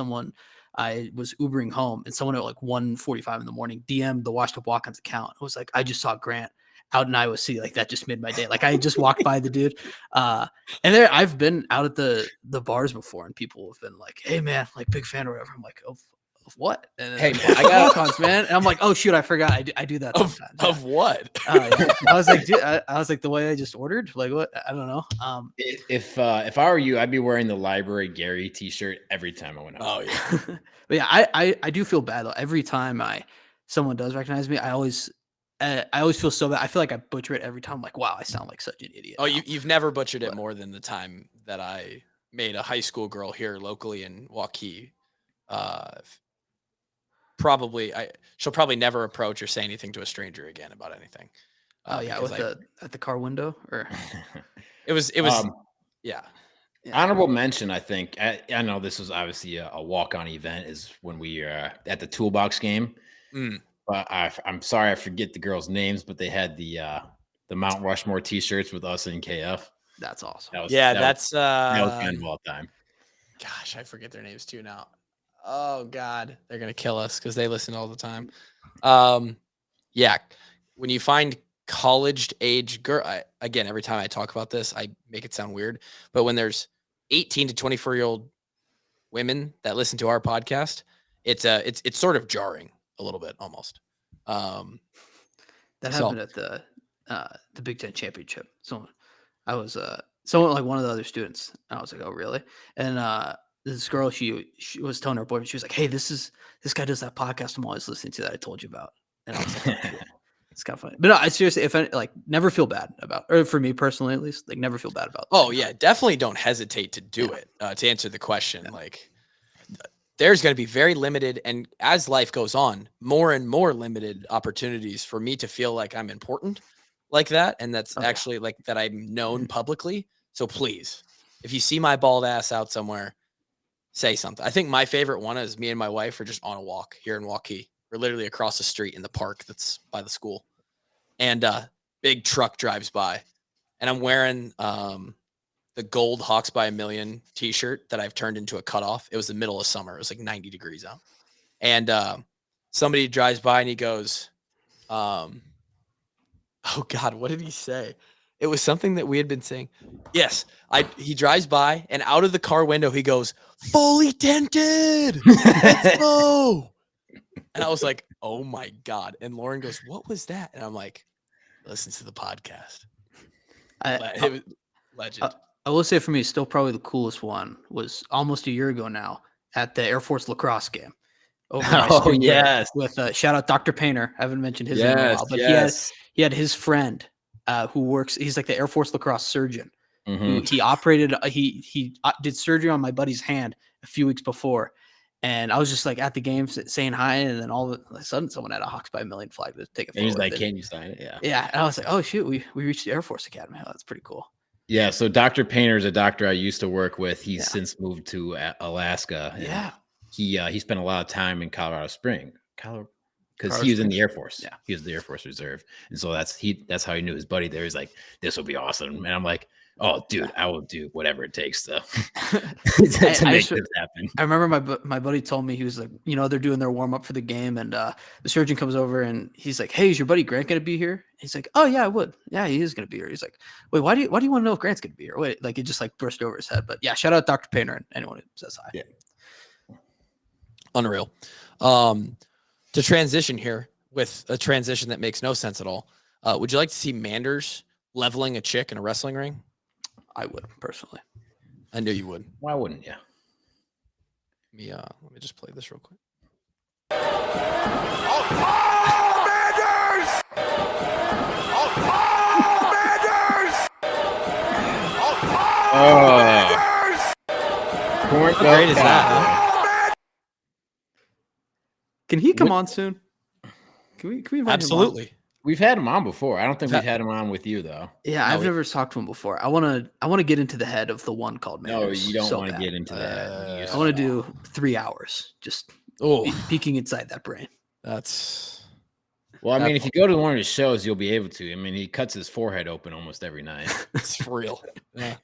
I was Ubering home and someone at like 1:45 in the morning DM'd the Washed Up Walkons account. It was like, "I just saw Grant out in Iowa City." Like that just made my day. Like I just walked by the dude. And there I've been out at the bars before and people have been like, "Hey man, like big fan or whatever." I'm like, "Of what?" And Hey, I got Walkons, man. And I'm like, "Oh shoot, I forgot. I do that sometimes." Of what? Yeah. I was like, dude, I was like, the way I just ordered, like what? I don't know. If I were you, I'd be wearing the Library Gary t-shirt every time I went out. Oh yeah. But yeah, I do feel bad though. Every time someone does recognize me, I always feel so bad. I feel like I butcher it every time. I'm like, wow, I sound like such an idiot. Oh, you've never butchered it more than the time that I made a high school girl here locally in Waukee. She'll probably never approach or say anything to a stranger again about anything. Oh yeah, with at the car window or it was yeah. Honorable mention, I think. I know this was obviously a walk-on event is when we at the Toolbox game. But I'm sorry I forget the girls' names, but they had the Mount Rushmore t-shirts with us in KF. That's awesome. That was kind of all time. Gosh, I forget their names too now. Oh God, they're gonna kill us because they listen all the time. Yeah, when you find college age girl, again, every time I talk about this, I make it sound weird, but when there's 18 to 24-year-old women that listen to our podcast, it's sort of jarring a little bit almost. That happened at the Big Ten championship. Someone like one of the other students. I was like, "Oh, really?" And this girl, she was telling her boyfriend, she was like, "Hey, this guy does that podcast I'm always listening to that I told you about." And I was like, "Oh, cool." It's kind of funny. But no, I seriously, if I like, never feel bad about, or for me personally at least, like never feel bad about. Oh yeah, definitely don't hesitate to do it. To answer the question, like there's going to be very limited, and as life goes on, more and more limited opportunities for me to feel like I'm important like that, and that's actually like that I'm known publicly. So please, if you see my bald ass out somewhere, say something. I think my favorite one is me and my wife are just on a walk here in Waukee, We're literally across the street in the park that's by the school. And big truck drives by. And I'm wearing the gold Hawks by a Million t-shirt that I've turned into a cutoff. It was the middle of summer. It was like 90 degrees out. And somebody drives by and he goes, oh God, what did he say? It was something that we had been saying. Yes, he drives by and out of the car window, he goes, fully tinted. Let's go. And I was like, oh my God. And Lauren goes, what was that? And I'm like, listen to the podcast. It was legend. I will say for me, still probably the coolest one was almost a year ago now at the Air Force lacrosse game. Oh, yes. With shout out Dr. Painter. I haven't mentioned his name in a while, but he had his friend who works. He's like the Air Force lacrosse surgeon. Who he operated. He did surgery on my buddy's hand a few weeks before. And I was just like at the game saying hi, and then all of a sudden someone had a Hawks by a Million flag to take a photo. And he's like, "Can you sign it?" Yeah. Yeah. And I was like, "Oh shoot, we reached the Air Force Academy. Oh, that's pretty cool." Yeah. So Dr. Painter is a doctor I used to work with. He's since moved to Alaska. Yeah. He spent a lot of time in Colorado Springs, because he was in the Air Force. Yeah. He was the Air Force Reserve, and so that's how he knew his buddy there. He's like, "This will be awesome," and I'm like, oh, dude, I will do whatever it takes to make this happen. I remember my buddy told me, he was like, they're doing their warm up for the game, and the surgeon comes over and he's like, "Hey, is your buddy Grant going to be here?" He's like, "Oh yeah, I would. Yeah, he is going to be here." He's like, "Wait, why do you want to know if Grant's going to be here?" Wait, like it just like burst over his head. But yeah, shout out Dr. Painter and anyone who says hi. Yeah. Unreal. To transition here with a transition that makes no sense at all. Would you like to see Manders leveling a chick in a wrestling ring? I would personally. I knew you would. Why wouldn't you? Let me just play this real quick. Manders! Manders! How great is that? Huh? Can he come on soon? Can we invite Absolutely. him on? We've had him on before. I don't think we've had him on with you though. Yeah, I've never talked to him before. I want to get into the head of the one called Manders. No, you don't want to get into that. I want to do 3 hours just peeking inside that brain. That's well. I mean, if you go to one of his shows, you'll be able to. I mean, he cuts his forehead open almost every night. It's for real. Yeah.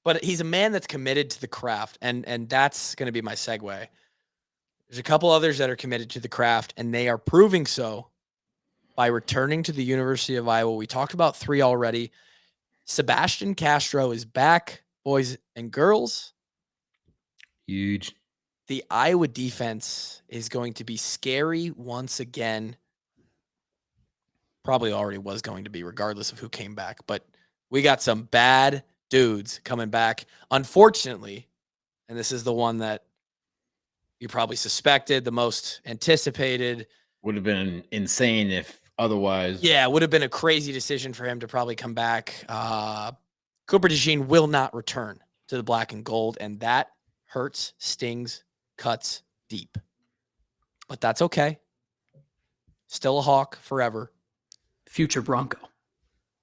But he's a man that's committed to the craft, and that's going to be my segue. There's a couple others that are committed to the craft, and they are proving so by returning to the University of Iowa. We talked about 3 already. Sebastian Castro is back, boys and girls. Huge. The Iowa defense is going to be scary once again. Probably already was going to be, regardless of who came back. But we got some bad dudes coming back. Unfortunately, and this is the one that you probably suspected, the most anticipated. Would have been insane if otherwise. Yeah, it would have been a crazy decision for him to probably come back. Cooper Dejean will not return to the black and gold, and that hurts, stings, cuts deep. But that's okay. Still a Hawk forever. Future Bronco.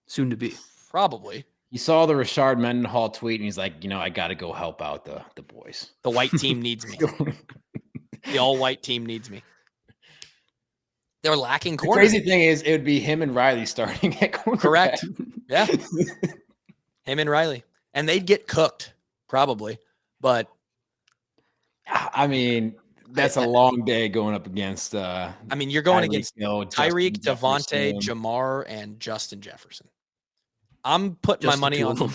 Soon to be. Probably. He saw the Rashard Mendenhall tweet, and he's like, I got to go help out the boys. The white team needs me. The all-white team needs me. They're lacking corner. The crazy thing is, it would be him and Riley starting at cornerback. Correct. Yeah. Him and Riley. And they'd get cooked, probably. But I mean, that's a long day going up against you're going against Tyreek, Devontae, Jamar, and Justin Jefferson. I'm putting my money on them.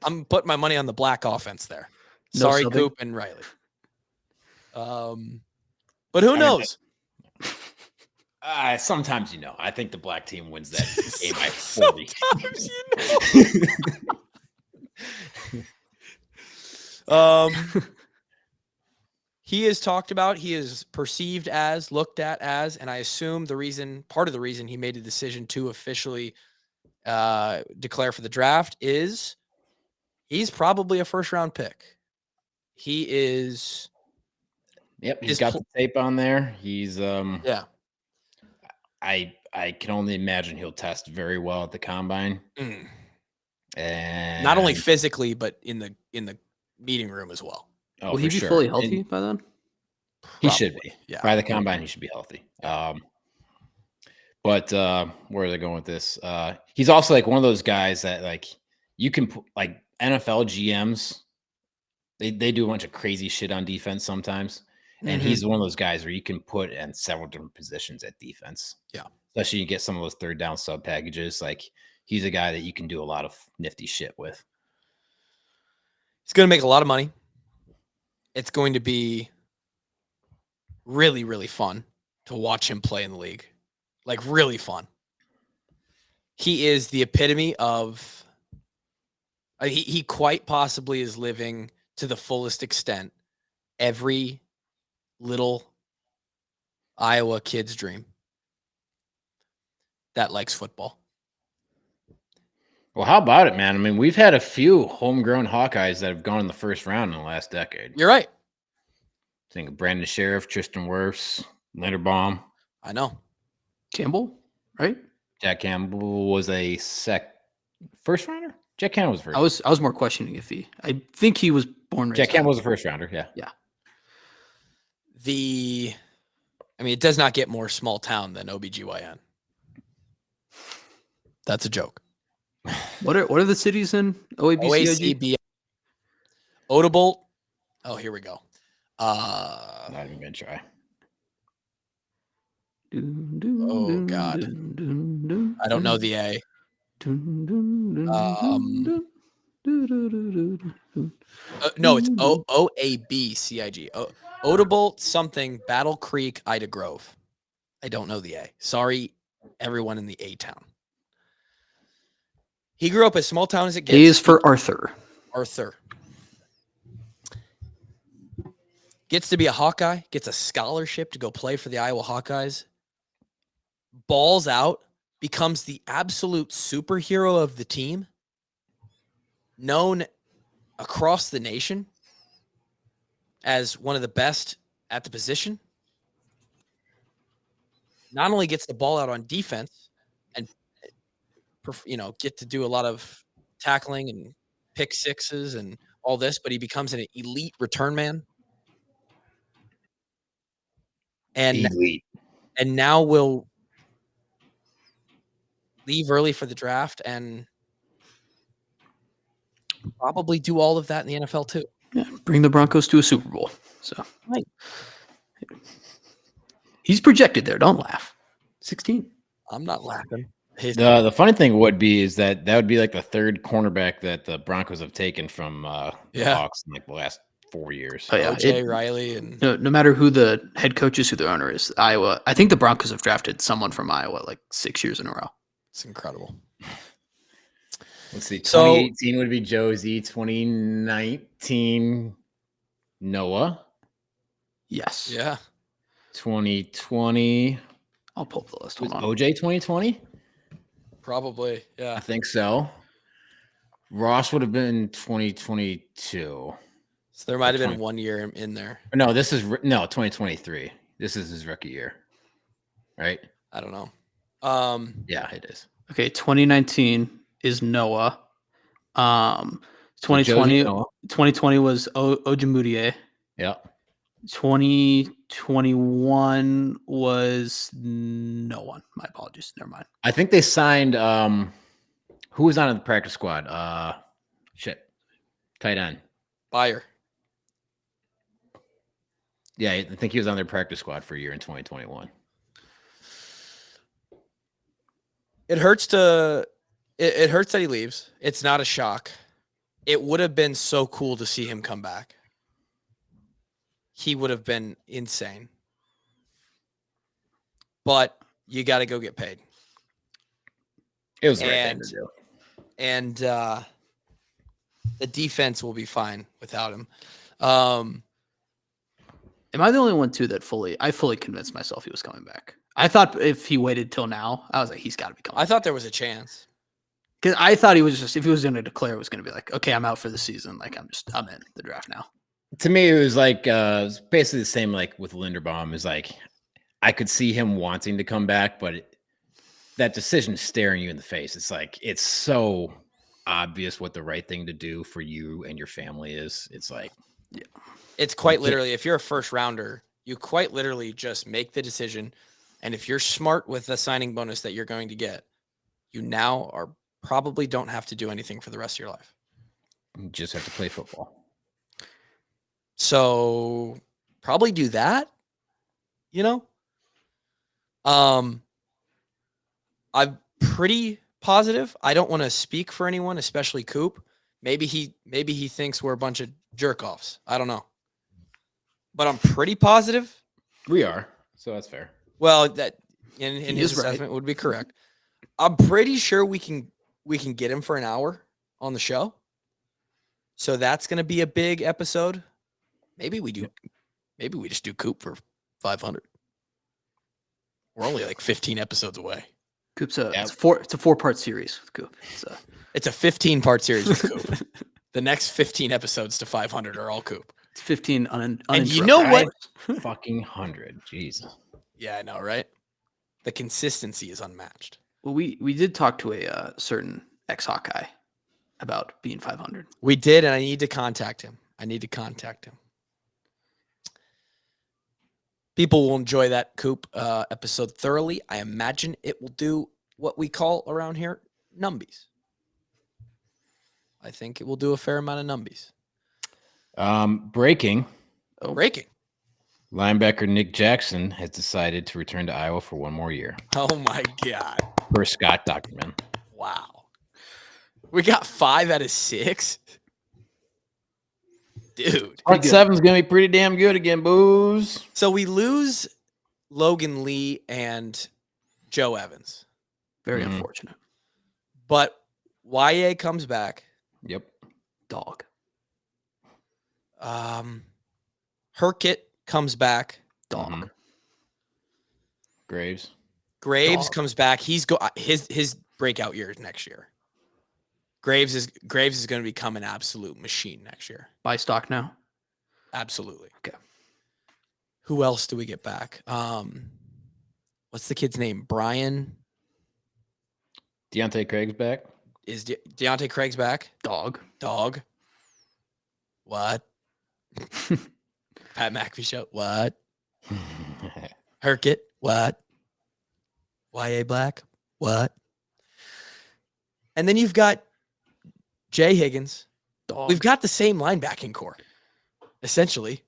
I'm putting my money on the black offense there. Sorry, Coop and Riley. But who knows? Sometimes I think the black team wins that game by 40. He is talked about, he is perceived as, looked at as, and I assume part of the reason he made a decision to officially declare for the draft is he's probably a first-round pick. He is. Yep, he's got the tape on there. He's yeah. I can only imagine he'll test very well at the combine. And not only physically, but in the meeting room as well. Oh, will he be fully healthy by then? He should be. Yeah. By the combine, he should be healthy. But where are they going with this? He's also like one of those guys that like you can put like NFL GMs. They do a bunch of crazy shit on defense sometimes. And he's one of those guys where you can put in several different positions at defense. Yeah. Especially you get some of those third down sub packages. Like he's a guy that you can do a lot of nifty shit with. He's going to make a lot of money. It's going to be really, really fun to watch him play in the league. Like really fun. He is the epitome of, he quite possibly is living to the fullest extent every little Iowa kid's dream that likes football. Well, how about it, man? I mean, we've had a few homegrown Hawkeyes that have gone in the first round in the last decade. You're right. Think of Brandon Sheriff, Tristan Wirfs, Linderbaum. I know. Campbell, right? Jack Campbell was a first rounder. Jack Campbell was first. I was more questioning if I think he was born. Jack Campbell was a first rounder. Yeah. Yeah. It does not get more small town than OBGYN. That's a joke. What are the cities in OABCIG? OACB. Odebolt. Oh, here we go. Not even gonna try. Oh God. I don't know the A. No, it's OABCIG. Odebolt something, Battle Creek, Ida Grove. I don't know the A. Sorry, everyone in the A town. He grew up as small town as it gets. A is for Arthur. Arthur. Gets to be a Hawkeye, gets a scholarship to go play for the Iowa Hawkeyes. Balls out, becomes the absolute superhero of the team. Known across the nation as one of the best at the position. Not only gets the ball out on defense and, get to do a lot of tackling and pick sixes and all this, but he becomes an elite return man. And elite. And now will leave early for the draft and probably do all of that in the NFL too. Yeah, bring the Broncos to a Super Bowl. So right. He's projected there. Don't laugh. 16. I'm not laughing. The funny thing would be is that would be like the third cornerback that the Broncos have taken from the Hawks in like the last 4 years. Oh, yeah. OJ Riley and no matter who the head coach is, who the owner is, Iowa. I think the Broncos have drafted someone from Iowa like 6 years in a row. It's incredible. Let's see. 2018 would be Josie. 2019 Noah. Yes. Yeah. 2020. I'll pull up the list. Was Hold on. OJ 2020? Probably. Yeah. I think so. Ross would have been 2022. So there might have been 1 year in there. No, 2023. This is his rookie year. Right? I don't know. Yeah, it is. Okay, 2019 is Noah. 2020 was Ojemudia. Yeah. 2021 was no one. My apologies. Never mind. I think they signed who was on the practice squad? Tight end. Buyer. Yeah, I think he was on their practice squad for a year in 2021. It hurts it hurts that he leaves. It's not a shock. It would have been so cool to see him come back. He would have been insane. But you got to go get paid. It was the right thing to do. And the defense will be fine without him. Am I the only one too that I fully convinced myself he was coming back? I thought if he waited till now, I was like, he's got to be coming. I thought there was a chance. Because I thought he was just, if he was going to declare, it was going to be like, okay, I'm out for the season. Like I'm in the draft now. To me, it was like it's basically the same like with Linderbaum. Is like I could see him wanting to come back, but that decision is staring you in the face. It's like it's so obvious what the right thing to do for you and your family is. It's like, yeah, it's quite literally if you're a first rounder, You quite literally just make the decision. And if you're smart with the signing bonus that you're going to get, you now are probably don't have to do anything for the rest of your life. You just have to play football. So probably do that, you know? I'm pretty positive. I don't want to speak for anyone, especially Coop. Maybe he thinks we're a bunch of jerk offs. I don't know. But I'm pretty positive. We are. So that's fair. Well, that in his assessment would be correct. I'm pretty sure we can get him for an hour on the show. So that's going to be a big episode. Maybe we just do Coop for 500. We're only like 15 episodes away. Coop's it's a 4-part series with Coop. It's a 15-part series with Coop. The next 15 episodes to 500 are all Coop. It's 15 and you know what? Fucking 100. Jeez. Yeah, I know, right? The consistency is unmatched. Well, we did talk to a certain ex-Hawkeye about being 500. We did, and I need to contact him. People will enjoy that Coop episode thoroughly. I imagine it will do what we call around here numbies. I think it will do a fair amount of numbies. Breaking. Linebacker Nick Jackson has decided to return to Iowa for one more year. Oh my God. Per Scott Document. Wow. We got 5 out of 6. Dude. Part 7's going to be pretty damn good again, booze. So we lose Logan Lee and Joe Evans. Very unfortunate. But YA comes back. Yep. Dog. Herkett comes back. Dog. Graves Dog. Comes back. He's his breakout year is next year. Graves is going to become an absolute machine next year. Buy stock now? Absolutely. Okay. Who else do we get back? What's the kid's name? Brian? Deontay Craig's back. Is Deontay Craig's back? Dog. What? Pat McAfee show? What? Herkett? What? YA Black? What? And then you've got Jay Higgins. Dog. We've got the same linebacking core, essentially.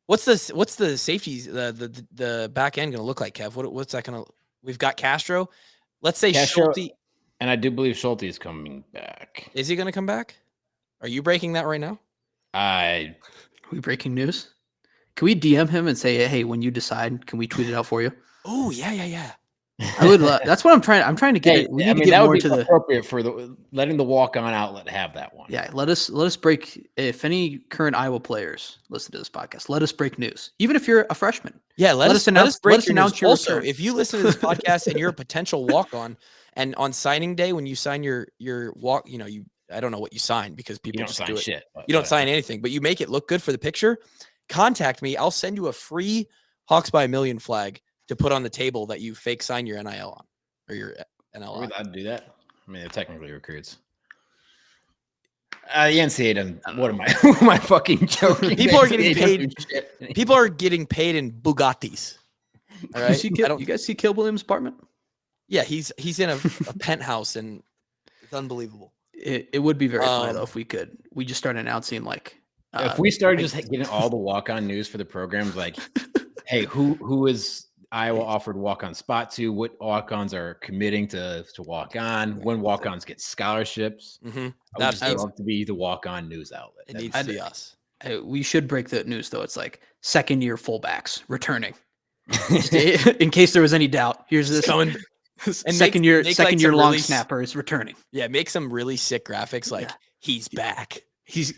What's the safeties, the back end going to look like, Kev? What's that going to? We've got Castro. Let's say Schulte. And I do believe Schulte is coming back. Is he going to come back? Are you breaking that right now? Are we breaking news? Can we DM him and say, hey, when you decide, can we tweet it out for you? Oh, yeah. I would love. That's what I'm trying. I'm trying to get. We need to get more into the appropriate for letting the Walkon outlet have that one. Yeah, let us break. If any current Iowa players listen to this podcast, let us break news. Even if you're a freshman, yeah, let us announce your also, if you listen to this podcast and you're a potential walk-on, and on signing day when you sign your walk, I don't know what you sign because people don't sign shit. You don't sign anything, but you make it look good for the picture. Contact me. I'll send you a free Hawks by a Million flag to put on the table that you fake sign your NIL on or your NL on. We're allowed to do that. I mean, they're technically recruits. The NCAA doesn't. What am I? Who am I fucking joking? People are getting paid. People are getting paid in Bugattis. All right. You guys see Caleb Williams' apartment? Yeah, he's in a penthouse, and it's unbelievable. It would be very funny though if we just start announcing like if we started just getting all the walk-on news for the programs, like, hey, who is Iowa offered walk-on spot to? What walk-ons are committing to walk on? When walk-ons get scholarships? Mm-hmm. That's love to be the walk-on news outlet. It needs to be us. We should break the news though. It's like second-year fullbacks returning. In case there was any doubt, here's this coming. And second year long really snapper is returning. Yeah, make some really sick graphics like he's back.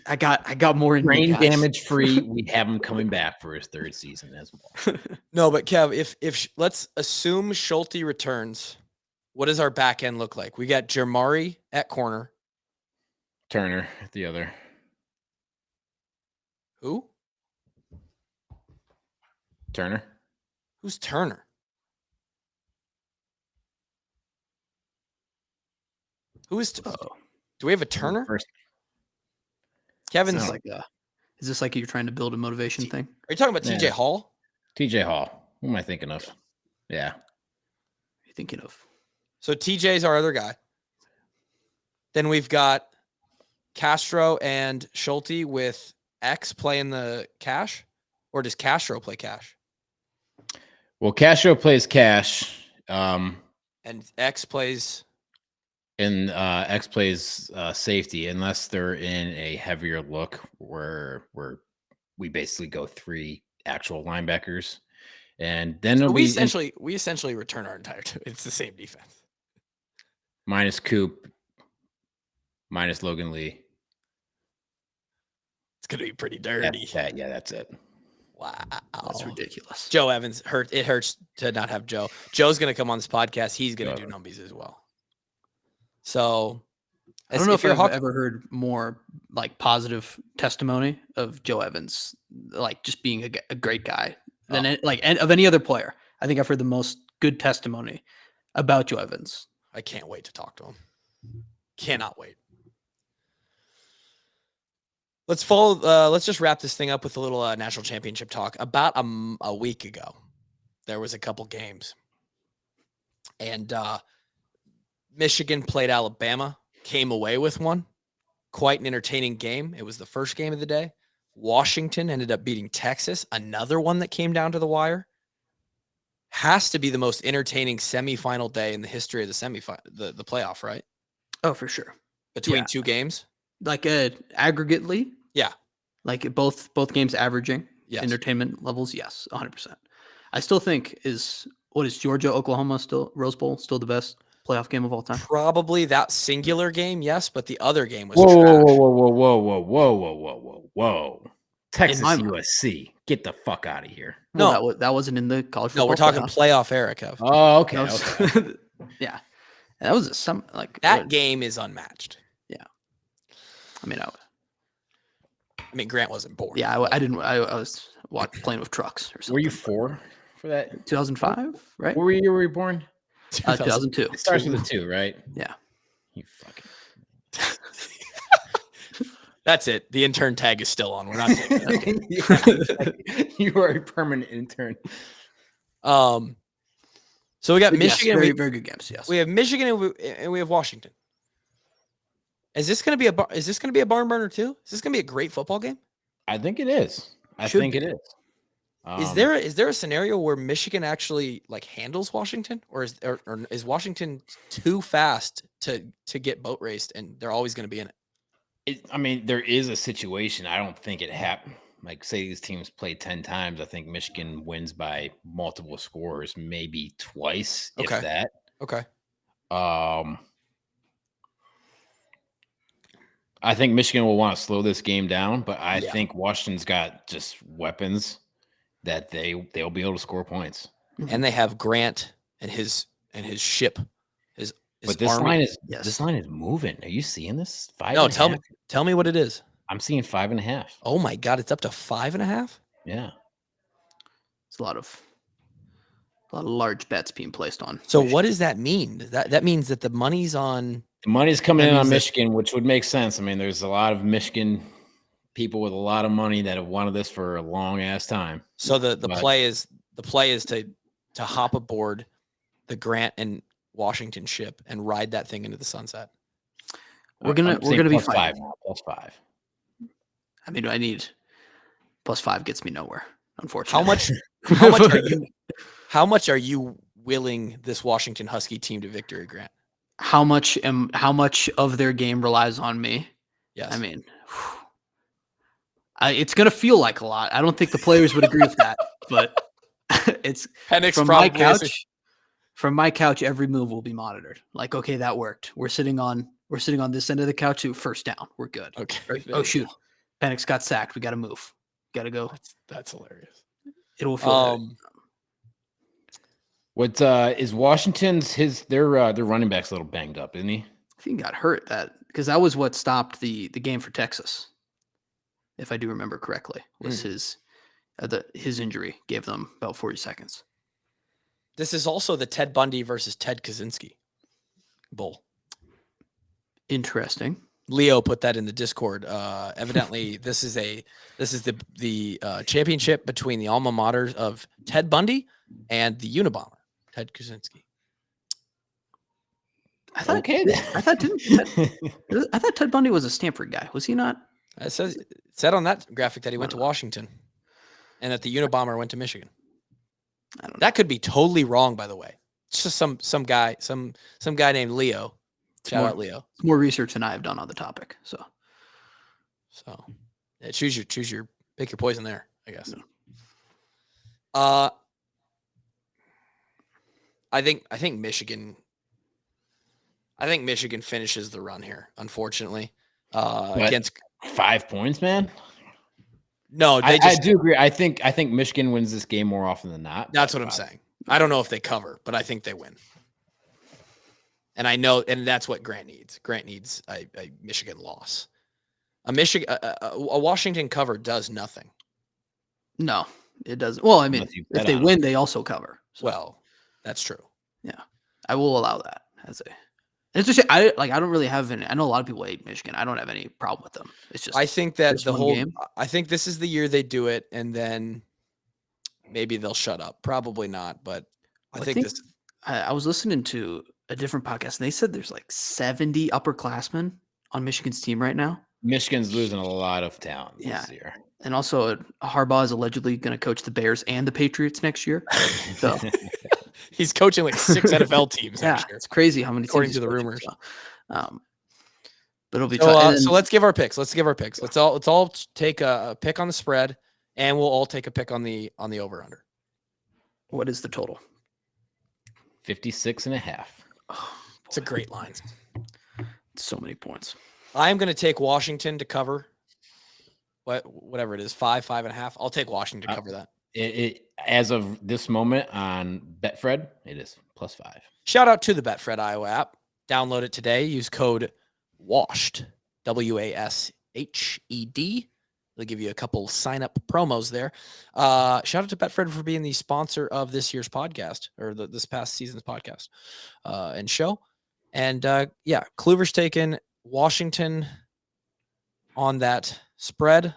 I got more in brain damage free. We have him coming back for his 3rd season as well. No, but Kev, if let's assume Schulte returns, what does our back end look like? We got Jermari at corner. Turner at the other. Who? Turner. Who's Turner? Who is? Do we have a Turner? Kevin's like Is this like you're trying to build a motivation thing? Are you talking about TJ Hall? TJ Hall. Who am I thinking of? Yeah. You're thinking of. So TJ's our other guy. Then we've got Castro and Schulte with X playing the cash, or does Castro play cash? Well, Castro plays cash. And X plays. And X plays safety, unless they're in a heavier look where we basically go 3 actual linebackers, and then So we essentially return our entire team. It's the same defense minus Coop, minus Logan Lee. It's gonna be pretty dirty. Yeah, that's it. Wow, That's ridiculous. Joe Evans It hurts to not have Joe. Joe's gonna come on this podcast. He's gonna do numbies as well. So I don't know if I've ever heard more like positive testimony of Joe Evans, like just being a great guy than of any other player. I think I've heard the most good testimony about Joe Evans. I can't wait to talk to him. Cannot wait. Let's just wrap this thing up with a little national championship talk. About a week ago, there was a couple games, and Michigan played Alabama, came away with one. Quite an entertaining game. It was the first game of the day. Washington ended up beating Texas, another one that came down to the wire. Has to be the most entertaining semifinal day in the history of the semifinal, the playoff, right? Oh, for sure. Between 2 games, like aggregately, yeah, like both games averaging entertainment levels, yes, 100%. I still think what is Georgia Oklahoma still Rose Bowl still the best playoff game of all time? Probably that singular game, yes, but the other game was whoa. Texas USC. Get the fuck out of here. No, that wasn't in the college football. No, we're talking playoff era, Kev. Oh, okay. Yeah. That was that game is unmatched. Yeah. I mean, Grant wasn't born. Yeah, I didn't. I was playing with trucks or something. Were you 4 for that? 2005, right? What year were you born? 2002. It starts with a 2, right? Yeah. You fucking. That's it. The intern tag is still on. We're not taking that. You are a permanent intern. So we got Michigan. Very, very good games. Yes. We have Michigan and we have Washington. Is this going to be a barn burner too? Is this going to be a great football game? I think it is. I think it is. Is there a scenario where Michigan actually like handles Washington, or is Washington too fast to get boat raced and they're always going to be in it? I mean, there is a situation. I don't think it happened. Like, say these teams play 10 times. I think Michigan wins by multiple scores, maybe twice, if that. Okay. I think Michigan will want to slow this game down, but I think Washington's got just weapons that they'll be able to score points. And they have Grant and his ship. But this line is moving. Are you seeing this? 5. No, tell me what it is. I'm seeing 5.5. Oh my God, it's up to 5.5. Yeah, it's a lot of large bets being placed on. So Michigan. What does that mean? That means that the money's on. The money's coming in on Michigan, which would make sense. I mean, there's a lot of Michigan people with a lot of money that have wanted this for a long ass time. So the play is to hop aboard the Grant and Washington ship and ride that thing into the sunset. We're gonna be +5 now. +5. I mean, I need +5 gets me nowhere. Unfortunately, how much are you willing this Washington Husky team to victory, Grant? How much of their game relies on me? Yes. I mean, it's gonna feel like a lot. I don't think the players would agree with that, but it's from my couch. Every move will be monitored. Like, okay, that worked. We're sitting on this end of the couch. First down, we're good. Okay. Oh shoot, Penix got sacked. We got to move. Got to go. That's hilarious. It will feel. What is Washington's their running back's a little banged up, isn't he? I think he got hurt because that was what stopped the game for Texas, if I do remember correctly. Was his injury gave them about 40 seconds. This is also the Ted Bundy versus Ted Kinski Bowl. Interesting. Leo put that in the Discord. Evidently, this is the championship between the alma maters of Ted Bundy and the Unabomber, Ted Kinski. I thought Ted Bundy was a Stanford guy. Was he not? It said on that graphic that he went to Washington, and that the Unabomber went to Michigan. I don't know. That could be totally wrong, by the way. It's just some guy named Leo. Shout out Leo. It's more research than I have done on the topic. So yeah, pick your poison there, I guess. Yeah. I think Michigan finishes the run here, unfortunately. Against 5 points, man. No, I do agree. I think Michigan wins this game more often than not. That's what I'm saying. I don't know if they cover, but I think they win. And I know, and that's what Grant needs. Grant needs a Michigan loss. A Washington cover does nothing. No, it doesn't. Well, I mean, if they win, they also cover. So. Well, that's true. Yeah, I will allow that as a. It's just I don't really have any. I know a lot of people hate Michigan. I don't have any problem with them. It's just I think that the whole game. I think this is the year they do it, and then maybe they'll shut up. Probably not, but I think this. I was listening to a different podcast, and they said there's like 70 upperclassmen on Michigan's team right now. Michigan's losing a lot of talent this year. And also, Harbaugh is allegedly going to coach the Bears and the Patriots next year. So he's coaching like 6 NFL teams. Yeah, next year. It's crazy how many. According to the rumors. So, but it'll be tough. So let's give our picks. Let's all take a pick on the spread, and we'll all take a pick on the over under. What is the total? 56.5. Oh, it's a great line. So many points. I am going to take Washington to cover. Whatever it is, 5.5. I'll take Washington to cover that. It as of this moment on Betfred, it is +5. Shout out to the Betfred Iowa app. Download it today. Use code WASHED, WASHED. They'll give you a couple sign-up promos there. Shout out to Betfred for being the sponsor of this year's podcast, or this past season's podcast and show. And Kluver's taken Washington on that spread,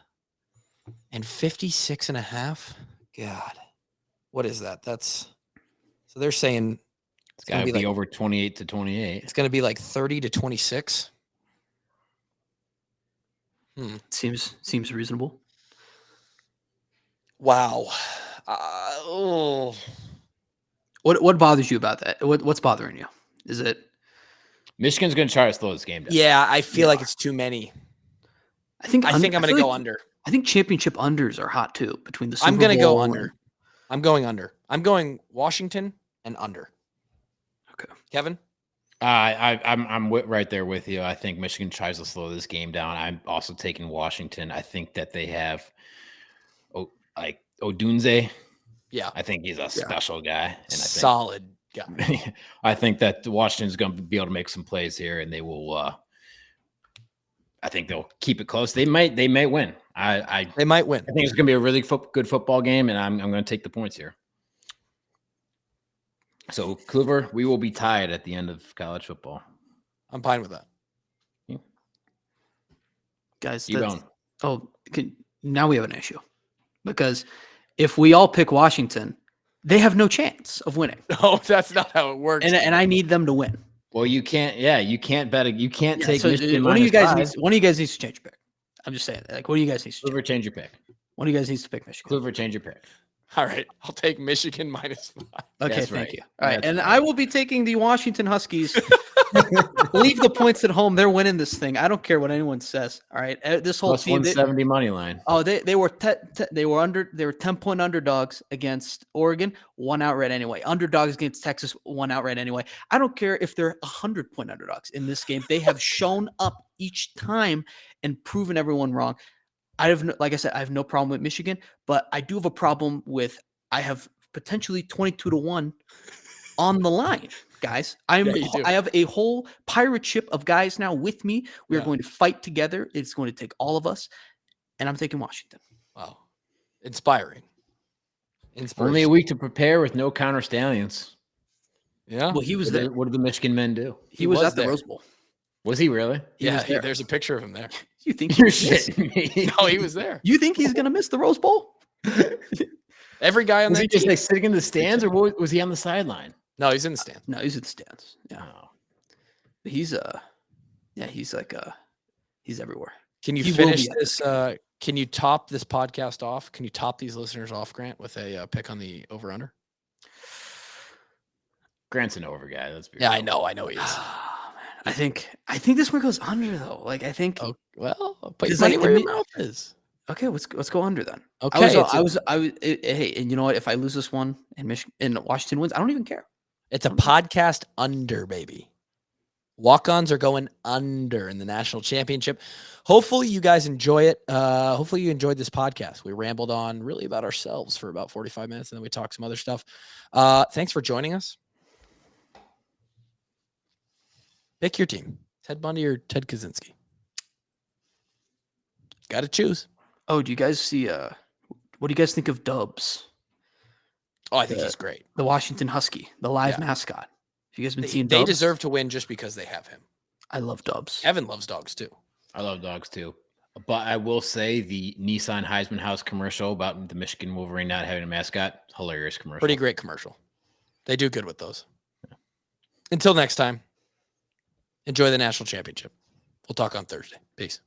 and 56.5. God, what is that? So they're saying it's got to be like, over 28-28. It's going to be like 30-26. Seems reasonable. Wow. What bothers you about that? What's bothering you? Is it Michigan's going to try to slow this game down? Yeah, I feel like it's too many. I think I'm going to go under. I think championship unders are hot too. Between the Super I'm going to Bowl go under. I'm going under. I'm going Washington and under. Okay, Kevin. I'm right there with you. I think Michigan tries to slow this game down. I'm also taking Washington. I think that they have, Odunze. Yeah, I think he's a special guy. And solid guy. I think that Washington's going to be able to make some plays here, and they will. I think they'll keep it close. They might win. They might win. I think it's going to be a really good football game, and I'm going to take the points here. So, Kluver, we will be tied at the end of college football. I'm fine with that. Yeah. Guys, now we have an issue. Because if we all pick Washington, they have no chance of winning. No, that's not how it works. And I need them to win. Well, you can't. Yeah, you can't bet. You can't take Michigan. One of you guys needs to change your pick. I'm just saying. Like, one of you guys needs to change your pick. One of you guys needs to pick Michigan. Kluver, change your pick. All right, I'll take Michigan -5. Okay, thank you. All right, and I will be taking the Washington Huskies. Leave the points at home. They're winning this thing. I don't care what anyone says. All right, this whole Plus team 170 money line. Oh, they were 10-point underdogs against Oregon, won outright anyway. Underdogs against Texas, won outright anyway. I don't care if they're 100-point underdogs in this game. They have shown up each time and proven everyone wrong. Like I said, I have no problem with Michigan, but I do have a problem with I have potentially 22-1 on the line, guys. I have a whole pirate ship of guys now with me. We are going to fight together. It's going to take all of us, and I'm taking Washington. Wow, inspiring. Only a week to prepare with no counter stallions. Yeah. Well, he was there. What did the Michigan men do? He was at the Rose Bowl. Was he really? There's a picture of him there. You think You're shitting me. No, he was there. You think he's gonna miss the Rose Bowl? Every guy on Was that he just team. like sitting in the stands, or was he on the sideline? No, he's in the stand. No, he's in the stands. Yeah, Oh. he's he's like he's everywhere. Can you He will finish be this? Can you top this podcast off? Can you top these listeners off, Grant, with a pick on the over under? Grant's an over guy. Let's be Yeah, real. I know he is. Oh, man. I think this one goes under though. Like I think. Oh, well, put your 'Cause, money like, where I your mean- mouth is. Okay, let's go under then. Okay, Hey, and you know what? If I lose this one and Michigan and Washington wins, I don't even care. it's a podcast under, baby. Walk-ons are going under in the national championship. Hopefully you guys enjoy it. Hopefully you enjoyed this podcast. We rambled on really about ourselves for about 45 minutes, and then we talked some other stuff. Thanks for joining us. Pick your team, Ted Bundy or Ted Kinski. Got to choose. Oh, do you guys see? What do you guys think of Dubs, Oh, I think he's great. the Washington Husky, the live Yeah. mascot? Have you guys been seeing? They Dubs? deserve to win just because they have him. I love Dubs. Evan loves dogs too. I love dogs too. But I will say the Nissan Heisman House commercial about the Michigan Wolverine not having a mascot, hilarious commercial. Pretty great commercial. They do good with those. Until next time, enjoy the national championship. We'll talk on Thursday. Peace.